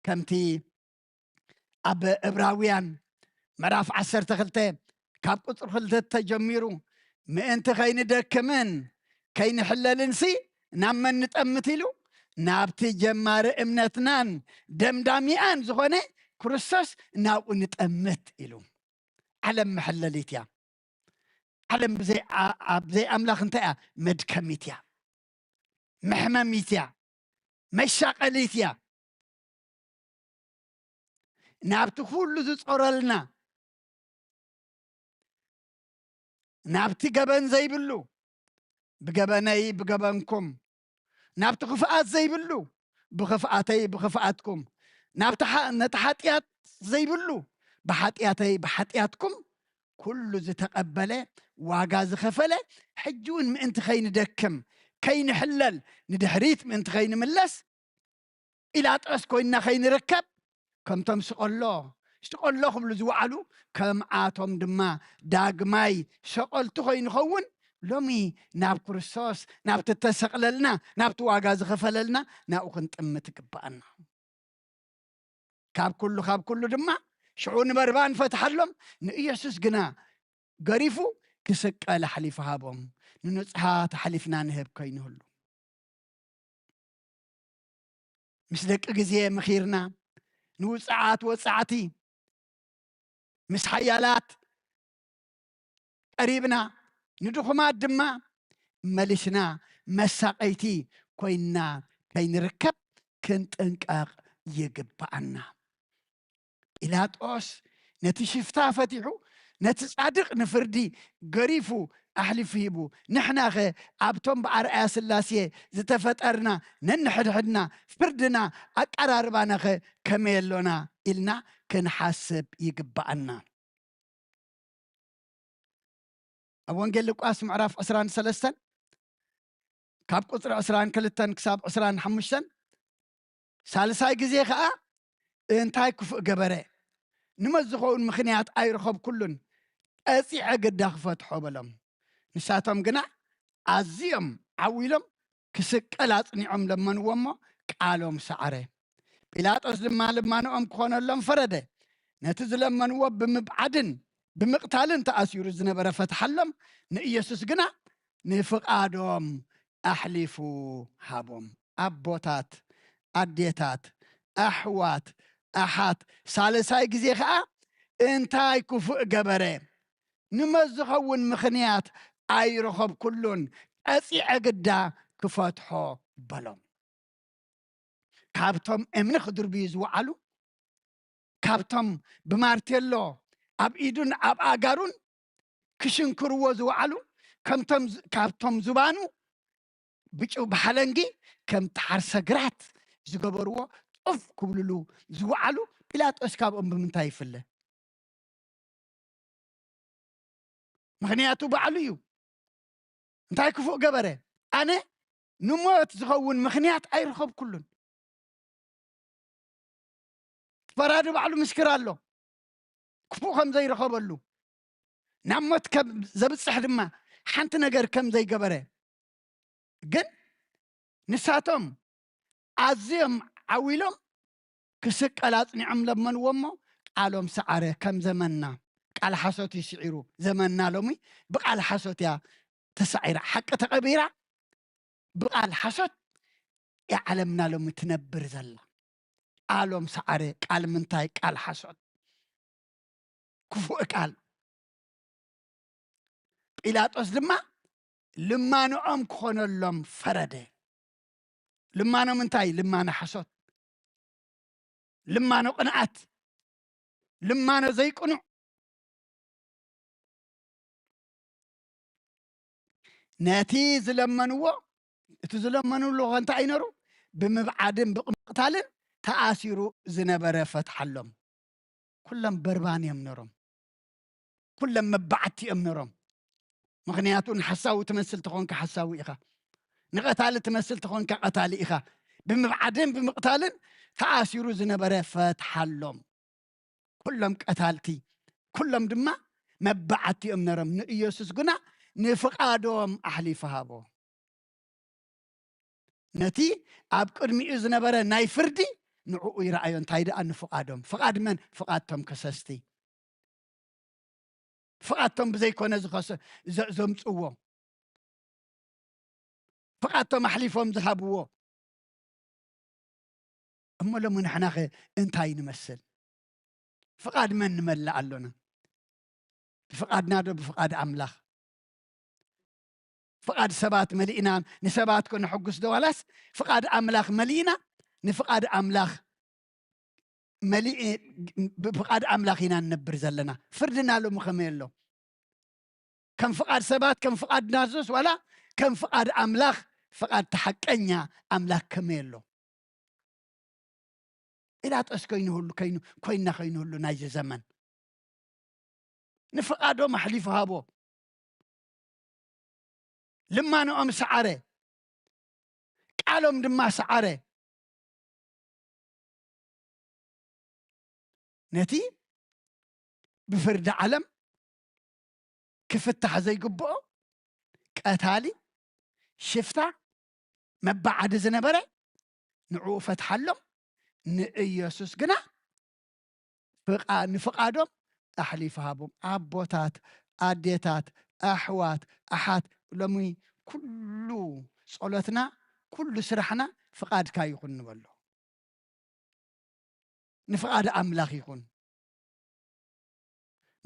ከምቲ ኣብ ዕብራውያን ምዕራፍ 12 ካብ ቁፅሪ 2 ተጀሚሩ ምእንቲ ከይንደክምን ከይንሕለልንሲ ናብ መን ንጠምት ኢሉ ናብቲ ጀማሪ እምነትናን ደምዳሚኣን ዝኾነ ክርስቶስ ናብኡ ንጠምት ኢሉ ዓለም መሐለሊት እያ ዓለም ብዘይ ኣምላኽ እንታይ እያ መድከሚት እያ محمميتيا مشاقليتيا نابت كل زصورلنا نابت جبن زي بلو بجبني بجبنكم نابت خفقات زي بلو بخفقاتي بخفقاتكم نابت نتحاتيات زي بلو بحاتياتي بحاتياتكم كل زتقبله واغاز خفله حجون من انت خين دكم كين حلل ندحريت من انت خين ملس الى طسكو ان خين ركب كم تمسق الله اشتقول لهم لزوعلو كم آتم دما داغماي شقلت خين خون لومي ناب كرسوس ناب تتسقللنا ناب تواغاز خفللنا ناو كنت امتك بأنا كاب كله دما شعون بربان فتح لهم نيسوس قنا قريفو كسك على حليف هابهم ننصحا تحليفنا نهب كاين هلو مسلك غزيه مخيرنا نوصعات وصعتي مس حيالات قريبنا ندخما دما ملشنا مساقيتي كوينا كاين ركب كنت انقاق يقبعنا إلاطوس نتشفتا فتحو نتصادق نفردي قريفو أحلف يبو نحنا خي عبتم بعرقيا سلاسيه زتفترنا ننحدحدنا فردنا أقراربانا خي كميلونا إلنا كنحاسب يقبعنا أوانجيل لقاس معراف عسران سلستن كاب قطر عسران كلتن كساب عسران حمشتن سالساي قزي خاء انتاي كفء قبري نمزخون مخنيات أي رخب كلن أسيع قد فتحو بلم نساتهم قنا عزيهم عويلهم كسك ألاطني لمن وما قالهم سعره بيلاطوس لما نعم كون لهم فرده نتز لمن وب بمبعدن بمقتالن تأسير الزنبرة فتحلم نإيسوس قنا نفقادهم أحلفوا هابهم أبوتات أديتات أحوات أحات سالساي قزي خاء انتاي كفؤ قبري نمزخون مخنيات أي رخب كلون أسيع قدا كفتحو بلوم كابتم امن خدر بيزوعلو كابتم بمارتيلو أب إيدون أب آقارون كشنكرو زوعلو كابتم زبانو بيجو بحلنجي كم تحرس قرات زقبروا طف كبللو زوعلو بيلاطوس كاب بمنتاي فله مخنياتو بعليو انتاي كفو قبره أنا نموت زخون مخنيات أي رخب كلن فرادو بعلو مسكرالو كفو خم زي رخبلو نموت كم زبصح دما حنت نجر كم زي قبره جن نساتهم عزيهم عويلهم كسك ألاطني لمن ومو قالهم سعره كم زمننا قال حسوتي سعيرو زمننا لومي بقال حسوتيا تسعيرا حق تقبيرا بقال حسوت يعلمنا لومي تنبر زلا قالهم سعره قال منتاي قال حسوت كفو قال بيلاطوس لما نعم كون اللهم فرده لما منتاي لما حسوت لما قنعت لما زي قنع ناتي زلمنوا تزلمنوا له انت عينرو بمبعدن بقمقتالن تآسيرو زنبره فتحلهم كلهم بربان يمنرم كلهم مبعتي يمنرم مغنياتون حساوي تمثل تكون كحساوي إخا نقتال تمثل تكون كقتال إخا بمبعدن بمقتالن تآسيرو زنبره فتحلهم كلهم قتالتي كلهم دما مبعتي يمنرم نيسوس قنا نفقادهم أحليف هابو نتي أب قدمي زنبره ناي فردي نعو يرأيون تايد أن فقادهم فقاد من فقادتهم كسستي فقادتهم بزي كونه زمصوو فقادتهم أحليفهم ذهبوا أما لما نحن انتاي نمثل فقاد من نملع لنا فقاد نادو بفقاد أملاخ فقاد سبات ملئنا نسبات كن حقس دوالاس فقاد أملاخ ملئنا نفقاد أملاخ ملئ فقاد أملاخنا نبر زلنا فردنا له مخميل له كم فقاد سبات كم فقاد نازوس ولا كم فقاد أملاخ فقاد تحقنيا أملاخ كميل له إلا تأسكينه له كينا خينه له نايز زمن نفقادو محليف هابو لما نقوم سعره قالوا دما سعره نتي بفرد علم كفتح زي قبؤ قتالي شفتا مبعد زنبرة نعو فتح لهم نئيسوس قنا نفقادهم أحليف هابهم أبوتات أديتات أحوات أحات لمي كله صولتنا كل سرحنا فقاد كاي يكون نبلو نفقاد أملاخ يكون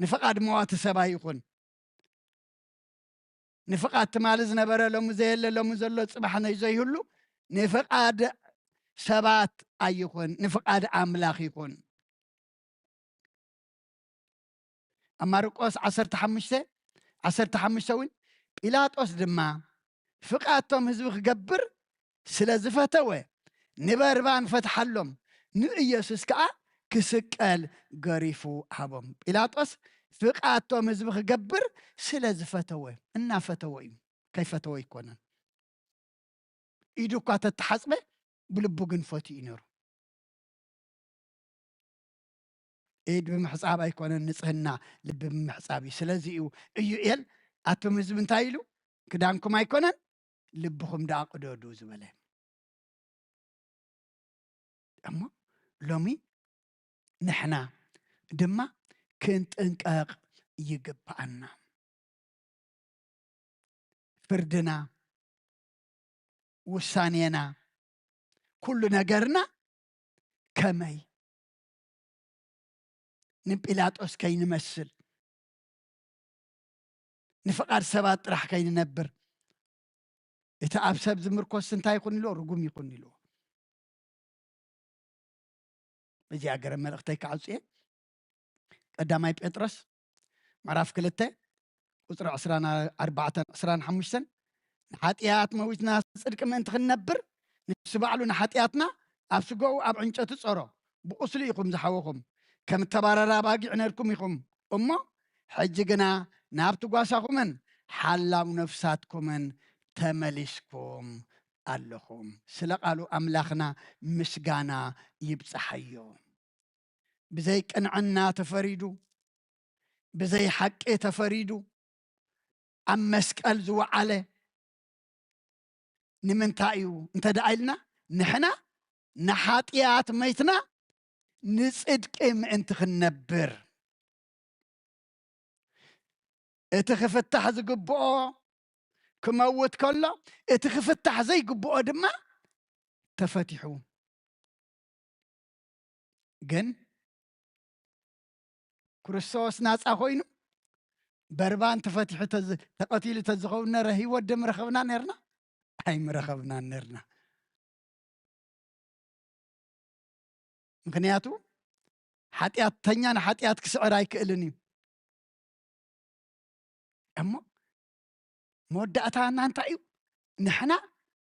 نفقاد موات سبا يكون نفقاد تمالز نبرة لو مزيل لو مزلو صباحنا يزيهلو نفقاد سبات أيكون نفقاد أملاخ يكون أما رقص 15 وين بيلاطوس دما فقادتهم هزبخ قبر سلازفتوه نبربان فتحلهم نئيسوس كأ كسكال قريفو حبهم بيلاطوس فقادتهم هزبخ قبر سلازفتوه إنا فتوه كيف فتوه يكونن إيدو كاتا تحسبه بلبوغن فتي إنرو إيد بمحصاب أيكونن نصهنا لب بمحصابي سلازيو إيل أتوم هزب انتايلو كدانكم أيكونن لبخم داق دودو زبله أما لومي نحنا دما كنت انقاق يقبعنا فردنا وسانينا كل نقرنا كمي نبيلاطوس كي نمثل نفقار سبات راح كي ننبر يتعب سب زمركوس انتا يكون له رقم يكون له بجي أقرب ملغتي كعصيه قدامي بيطرس معرف كلته قصر 14 حاتيات مويتنا صدق ما انت خنبر نسبعلو نحاتياتنا أبسقو أب عنشة تصورو بقصليكم زحوكم كم تبارا باقي عنركم يكم أمو حجقنا نابتو قاساكمن حلاو نفساتكمن تملسكم اللهم سلقالو أملاخنا مسقانا يبصحيو بزي كنعنا تفريدو بزي حق تفريدو أم مسكال زو عليه نمنتايو انت دايلنا نحنا نحاتيات ميتنا نصدق انت خنبر اتخفتح زقبو كموت كله اتخفتح زي قبو دما تفتحوا جن كريستوس ناس اخوينو بربان تفتح تقتيل تزخونا رهي ودم رخبنا نرنا أي مرخبنا نرنا مكنياتو حاتيات تنيان حاتيات كسعر كإلني أما مودعتها نانتايو نحنا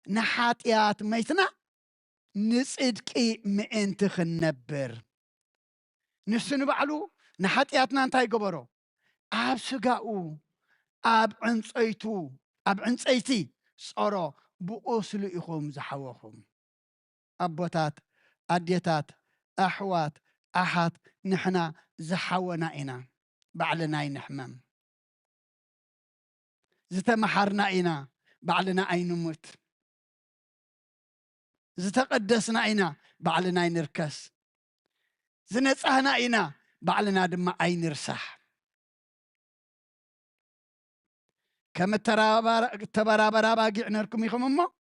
نحاتيات ميتنا نصدقي مئنت خنبر نسنو بعلو نحاتياتنا نانتاي قبرو أب سقاؤو أب عنصيتي صارو بأصل إخوم زحوهم أبوتات أديتات أحوات أحد نحنا زحونا إنا بعلنا نحمم زتمحرنا إنا بعلنا أي نموت زتقدسنا إنا بعلنا نركس زنصحنا إنا بعلنا دم أي نرسح كم تبارا باقي عنركم يخم أمو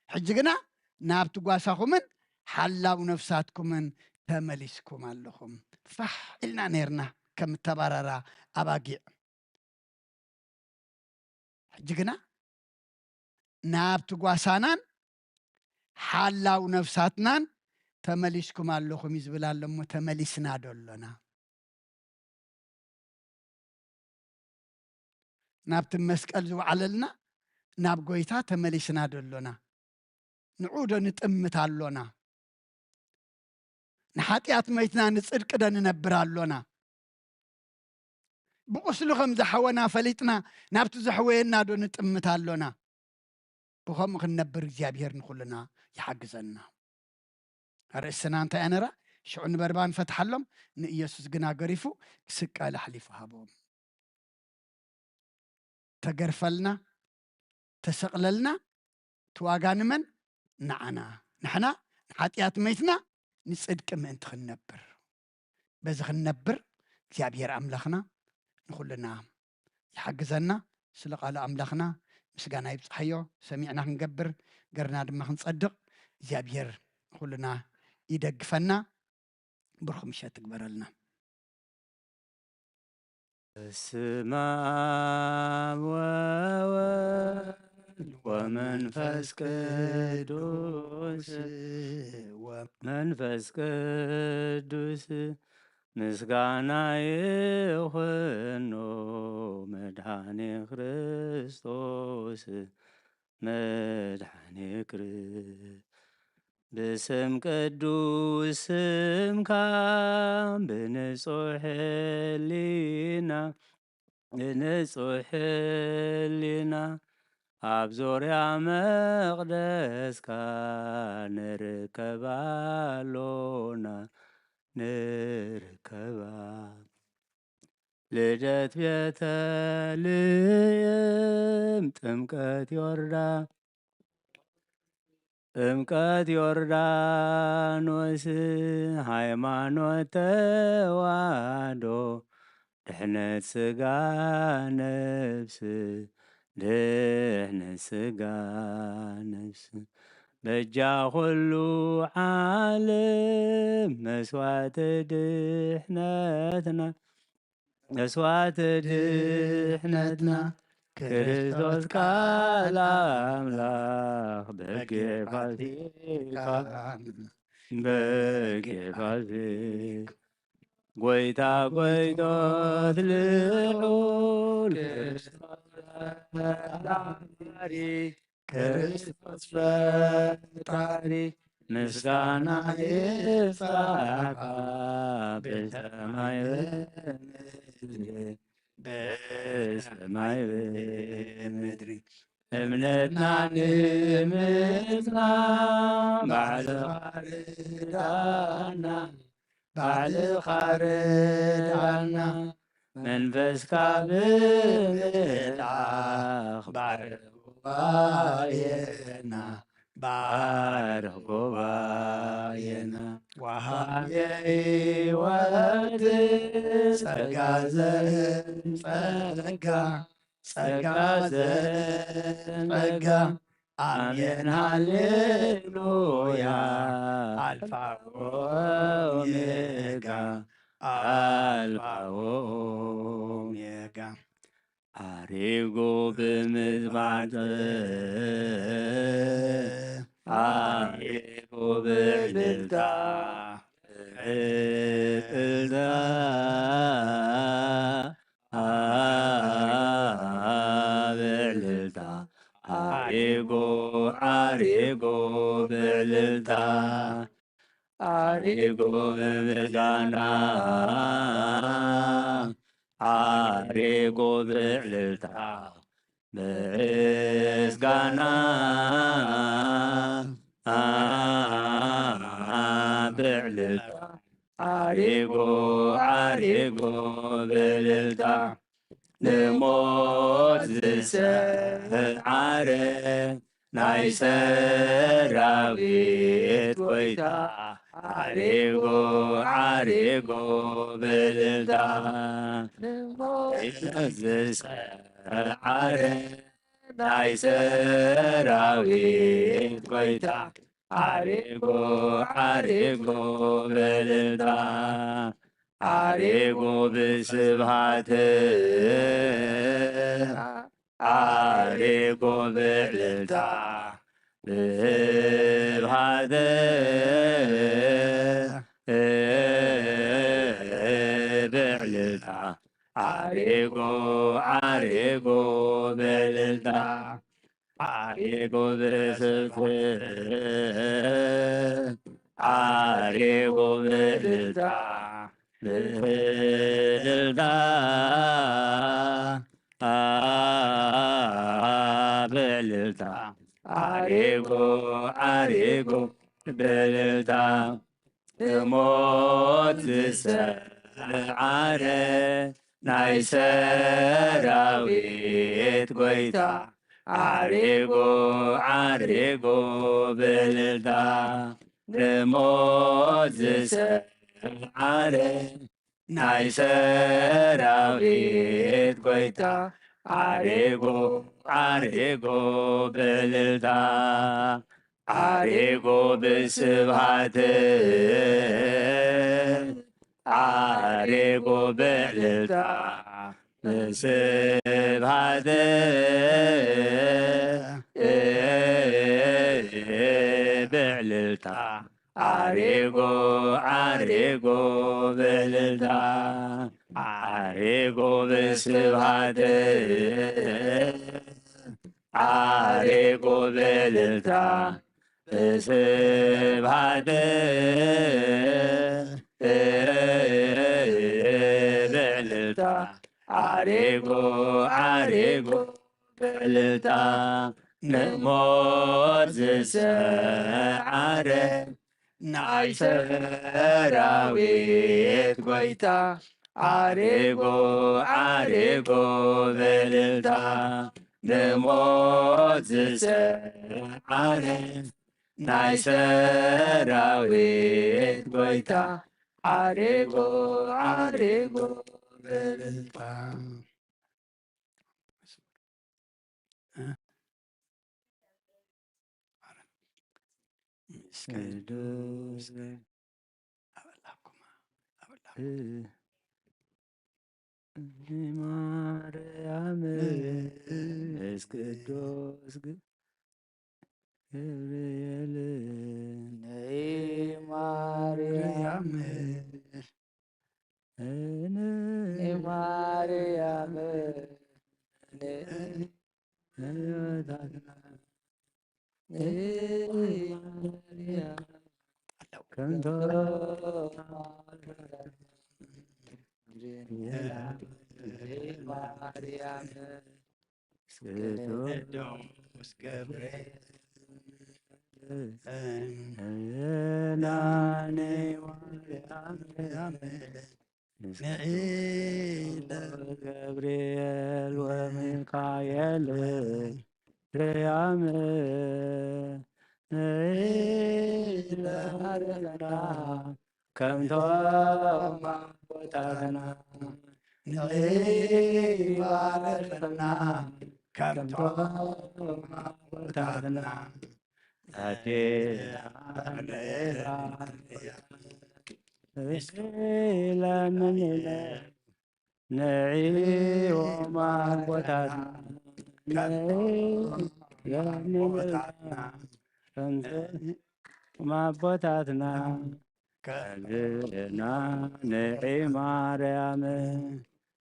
حجقنا نابتو قاساكمن حلاو نفساتكمن تملسكم اللهم فح إلنا نيرنا كم تبارا أباقي حجقنا ናብቲ ጓሳናን ሓላው ነፍሳትናን ተመሊስኩም ኣለኹም እዩ ዝብል ኣሎ እሞ ተመሊስና ደሎና ናብቲ መስቀል ዝውዓለልና ናብ ጎይታ ተመሊስና ደሎና ንዑ ዶ ንጥምት ኣሎና ንሓጢኣት መይትና ንፅድቂ ዶ ንነብር ኣሎና ብቁስሉ ከም ዝሓወና ፈሊጥና ናብቲ ዘሕወየና ዶ ንጥምት ኣሎና ብኸምኡ ክንነብር እግዚኣብሔር ንኩልና ይሓግዘና ርእስና እንታይ ኣነራ ሽዑ ንበርባን ፈትሓሎም ንኢየሱስ ግና ገሪፉ ክስቀል ኣሕሊፉ ሃቦም ተገርፈልና ተሰቕለልና ትዋጋ ንመን ንዓና ንሕና ንሓጢኣት መይትና ንፅድቂ ምእንቲ ክንነብር በዚ ክንነብር እግዚኣብሔር ኣምላኽና ንኩልና ይሓግዘና ስለ ቃል ኣምላኽና ምስጋና ይብፅሐዮ ሰሚዕና ክንገብር ገርና ድማ ክንፀድቕ እግዚኣብሔር ኩልና ይደግፈና ብርኹ ምሸት ትግበረልና በስመ አብ ወወልድ ወመንፈስ ቅዱስ መንፈስ ቅዱስ ምስጋና ይኹኖ መድኃኔ ክርስቶስ መድኃኔ ብስም ቅዱስ ስምካ ብንጹሕ ሕሊና ኣብ ዙርያ መቕደስካ ንርከባሎና ልደት ቤተልሔም ጥምቀት ዮርዳኖስ ሃይማኖት ተዋህዶ ድሕነት ስጋ ነፍስ በጃ ኩሉ ዓለም መስዋዕቲ ድሕነትና ክርስቶስ ቃል ኣምላኽ በጌፋሲካ ጎይታ ጎይቶት ልዑል ክርስቶስ ፈጣሪ ምስጋና ይብዛካ በሰማይ በምድሪ እምነትና ንምጽናዕ ባዕልኻ ርዳና መንፈስካ ብምልኣኽ ባርኽ ጉባኤና ወሃብ ሕይወት ጸጋ ዘጸጋ አሜን ሃሌሉያ አልፋ ኦሜጋ አሪጎ ብምዝባጥ አሪጎ ብዕልልታ አሪጎ ብዕልልታ አሪጎ ብምስጋና አሪጎ ብዕልልታ ምስጋና ብዕልልታ አሪጎ ብዕልልታ ንሞት ዝሰዓረ ናይ ሰራዊት ጎይታ አሪጎ ብዕልልታ ንሞት ዝሰዓረ ናይ ሰራዊት ጎይታ አሪጎ ብዕልልታ አሪጎ ብስብሃት ዓሪጎ ብዕልልታ ብስብሐት ብዕልልታ ዓሪጎ ዓሪጎ ብዕልልታ ዓሪጎ ብስብሐት ዓሪጎ ብዕልልታ ብዕልልታ ብዕልልታ ዓሪጎ ዓሪጎ ብዕልልታ ሞት ዝሰዓረ ናይ ሰራዊት ጐይታ ዓሪጎ ዓሪጎ ብዕልልታ ሞት ዝሰዓረ ናይ ሰራዊት ጐይታ ዓሪጎ ዓሪጎ ብዕልልታ ዓሪጎ ብስብሐት ዓሪጎ ብዕልልታ ብስብሐት ብዕልልታ ዓሪጎ ዓሪጎ ብዕልልታ ዓሪጎ ብስብሐት ዓሪጎ ብዕልልታ ብስብሐት ብዕልልታ ዓሪጎ ዓሪጎ ብዕልልታ ንሞት ዝሰዓረ ናይ ሰራዊት ጐይታ ዓሪጎ ዓሪጎ ብዕልልታ ንሞት ዝሰዓረ ናይ ሰራዊት ጐይታ ዓሪጎ ዓሪጎ ብዕልልታ ቅዱስ ማርያም ቅዱስ ገብርኤል ነይ ማርያም ነይ ማርያም ከንቶ ማርያም ቅዱስ ገብርኤል ናኔ ማርያም ገብርኤል ወሚካኤል ርያም ለሃረና ከምቶም ቦታና ባረኸና ከምቶም ቦታና ለምንለ ንዒዎማ ቦታትና ማቦታትና ከልእና ንዒ ማርያም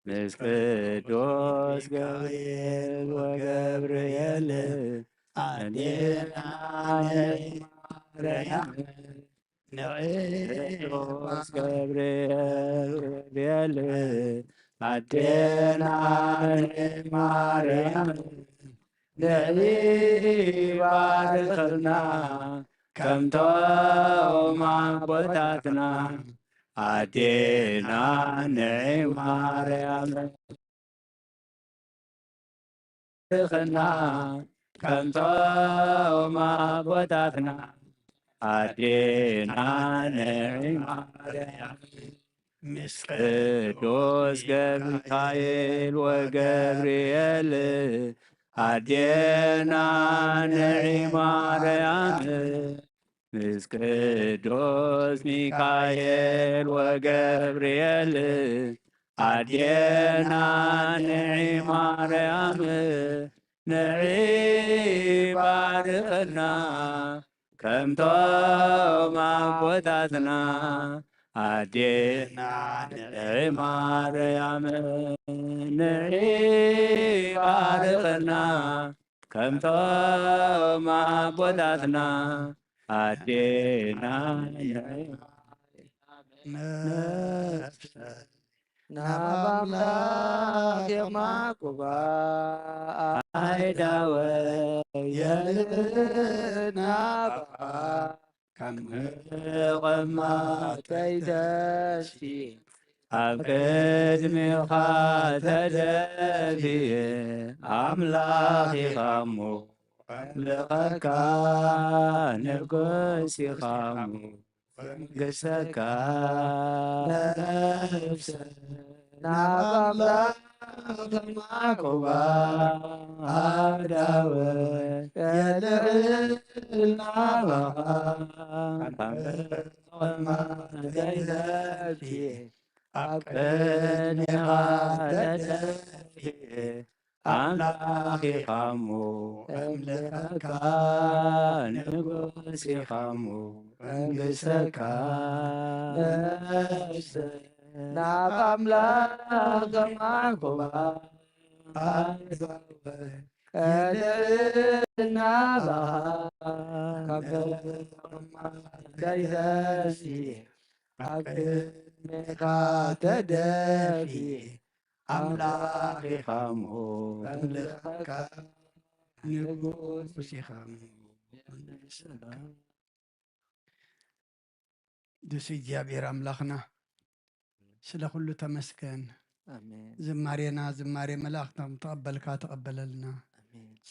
ምስ ቅዱስ ገብርኤል ወገብርኤል አዴና ማርያም ቅዱስ ገብርኤል ወገብርኤል አዴና ማርያም ባርኸና ከምቶም አቦታትና አዴና ንዒ ማርያም ባርኸና ከምቶም አቦታትና አዴና ንዒ ማርያም ምስ ቅዱስ ሚካኤል ወገብርኤል አዴና ንዒ ማርያም ምስ ቅዱስ ሚካኤል ወገብርኤል ኣዴና ንዒ ማርያም ንዒ ባርኸና ከምቶም ኣቦታትና ኣዴና ንዒ ማርያም ንዒ ባርኸና ከምቶም ኣቦታትና ኣዴና ንዒ ነፍሰ ናብ ኣምላኽ የማቁባ ኣይዳወ የልናባ ከም ቅማጠይ ተስፊ ኣብ ቅድሚኻ ተደፊየ ኣምላኽ ኢኻ እሞ ኣምልኸካ ንጉስ ኢኻ እሞ ገሰካ ነፍሰ ናብ ኣምላኽ ማቁባ ኣዳወ የልዕልናባኻ ከምቀማተይዘፊየ ኣብ ቅድሚኻ ተደፊየ ኣምላኽ ኢኻ እሞ ኣምልኸካ ንጉስ ኢኻ እሞ መንግሥተካ ነፍሰ ናብ ኣምላኽ ማቁባ ኣዳወ የልዕልናባኻ ከምቀማተይዘፊየ ኣብ ቅድሚኻ ተደፊየ ኣምላኽ ኢኻ እሞ ኣምልኸካ ንጉስ ኢኻ እሞ መንግሥተካ ድስ እግዚኣብሔር ኣምላኽና ስለ ኩሉ ተመስገን። ዝማሬና ዝማሬ መላእኽቶም ተቐበልካ ተቐበለልና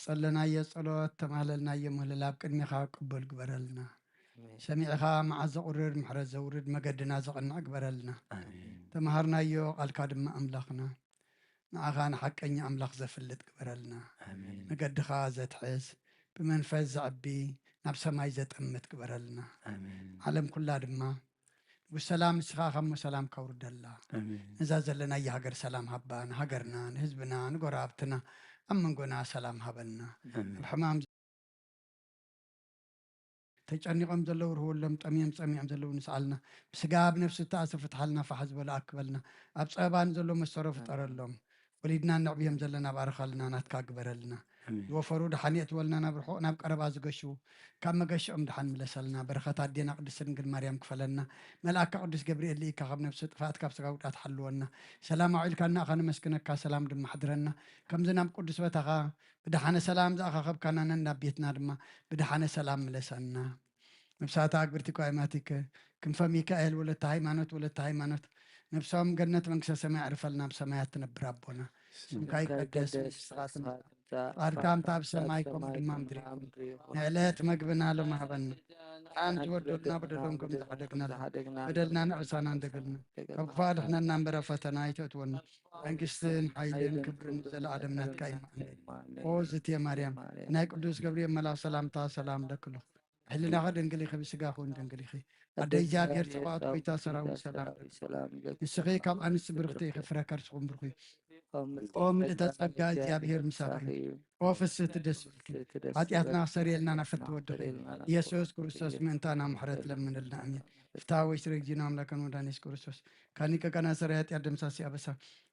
ጸለናየ ጸሎት ተማህለልናየ ምህለል ኣብ ቅድሚኻ ቅበል ግበረልና ሰሚዕኻ መዓዝ ዘቑርድ ምሕረት ዘውርድ መገድና ዘቐናዕ ግበረልና ተማሃርናዮ ቃልካ ድማ ኣምላኽና ንዓኻ ንሓቀኛ ኣምላኽ ዘፍልጥ ግበረልና መገድኻ ዘትሕዝ ብመንፈስ ዘዕቢ ናብ ሰማይ ዘጠምት ግበረልና ዓለም ኩላ ድማ ብሰላም ንስኻ ከሞ ሰላም ከውርደላ እዛ ዘለና የሃገር ሰላም ሃባ ንሃገርና ንህዝብና ንጎራብትና ኣብ መንጎና ሰላም ሃበልና ኣብ ሕማም ተጨኒቆም ዘለዉ ርህወሎም ጠሚዮም ፀሚዖም ዘለዉ ንስኣልና ብስጋ ብነፍሲ ተኣስር ፍትሓልና ፋሕ ዝበሉ ኣክበልና ኣብ ፀባን ዘሎ መሰሮ ፍጠረሎም ወሊድና ነዕብዮም ዘለና ባርኻልና ናትካ ግበረልና ዝወፈሩ ድሓን የእትወልና ናብ ርሑቕ ናብ ቀረባ ዝገሽቡ ካብ መገሽኦም ድሓን ምለሰልና በረኸት ኣዴና ቅድስት ድንግል ማርያም ክፈለና መልኣካ ቅዱስ ገብርኤል ልኢካ ካብ ነፍሲ ጥፋኣት ካብ ስጋ ጉድኣት ሓልወና ሰላም ኣውዒልካ ንኣኻ ነመስግነካ ሰላም ድማ ሓድረና ከምዚ ናብ ቅዱስ ቦታኻ ብድሓነ ሰላም ዝኣኻኸብካና ነናብ ቤትና ድማ ብድሓነ ሰላም ምለሰና ነብሳታ ኣግብርቲ ቋይማቲከ ክንፈ ሚካኤል ወለተ ሃይማኖት ነብሶም ገነት መንግስተ ሰማይ ዕርፈልና ብሰማያት ትነብር ኣቦና ስምካ ይቀደስ ጻድካ እምታ ኣብ ሰማይ ከምኡ ድማ ምድሪ ንዕለት መግብና ሎም ሃበና ሓንቲ ወደድና በደሎም ከም ዝሓደግና በደልና ንዕሳና እንደገልና ካብ ክፉእ ኣድሕነና እምበረ ፈተና ኣይተእትወና መንግስትን ሓይልን ክብርን ዘለዓለም ናትካ ይማዕነ ኦ ዝትየ ማርያም ናይ ቅዱስ ገብርኤል መልኣክ ሰላምታ ሰላም ለክሎ ሕልናኸ ደንግሊኺ ብስጋኹን ደንግሊኺ ኣደ እግዚኣብሔር ጽባኦት ኮይታ ሰራዊት ሰላም ንስኺ ካብ ኣንስቲ ብርክቲ ኢኺ ፍረ ከርስኹም ብርኹ ኦ ምልእተ ጸጋ እግዚኣብሔር ምሳኺ ኦ ፍስሕቲ ደስ ብልኪ ኃጢአትና ሰሪየልና ናፈቲ ወድኺ ኢየሱስ ክርስቶስ ምእንታና ምሕረት ለምንልና ኣሜን ፍትሐ ወይስረ ጊዜና አምላከን መድኃኒት ክርስቶስ ካኒቀ ቀና ሰራ ኃጢአት ደምሳሲ አበሳ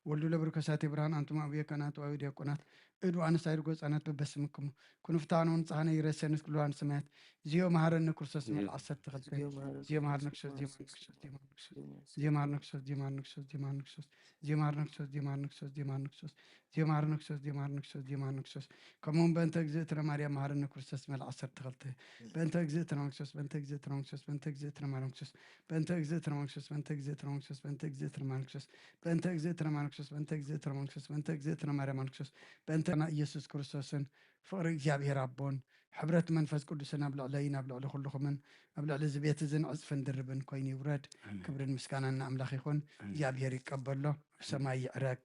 ወልዱ ለብርከሳት ብርሃን አንቱማ አብየ ከናት ዋዊ ዲያቆናት እዱ አነሳይድ ጎጻናት በበስምክሙ ኩንፍታኖን ጻነ ይረሰንስ ኩሉዋን ሰማያት ዚዮ መሐረነ ክርስቶስ መል 10 ተኸልተ ዚዮ መሐረነ ክርስቶስ ዚዮ መሐረነ ክርስቶስ ዚዮ መሐረነ ክርስቶስ ዚዮ መሐረነ ክርስቶስ ዚዮ መሐረነ ክርስቶስ ዚዮ መሐረነ ክርስቶስ ዚዮ መሐረነ ክርስቶስ ዚዮ መሐረነ ክርስቶስ ዚዮ መሐረነ ክርስቶስ ዚዮ መሐረነ ክርስቶስ ከመን በእንተ እግዝእትነ ማርያም መሐረነ ክርስቶስ መል 10 ተኸልተ በእንተ እግዝእትነ ክርስቶስ በእንተ እግዝእትነ ክርስቶስ በእንተ እግዝእትነ ማርያም ክርስቶስ በእንተ እግዝእትነ ክርስቶስ በእንተ እግዝእትነ ክርስቶስ በእንተ እግዝእትነ ማርያም ክርስቶስ በእንተ እግዝእትነ ማርያም ክርስቶስ በእንተ እግዝእትነ ማርያም ክርስቶስ በእንተ እግዝእትነ ማርያም ክርስቶስ በእንተ ኢየሱስ ክርስቶስን ፍቅሪ እግዚአብሔር አቦን ሕብረት መንፈስ ቅዱስን ኣብ ልዕለይን ኣብ ልዕሊ ኩልኹምን ኣብ ልዕሊ እዚ ቤት እዝን ዕፅፍን ድርብን ኮይኑ ይውረድ ክብርን ምስጋናን ኣምላኽ ይኹን እግዚአብሔር ይቀበሎ ሰማይ ይዕረግ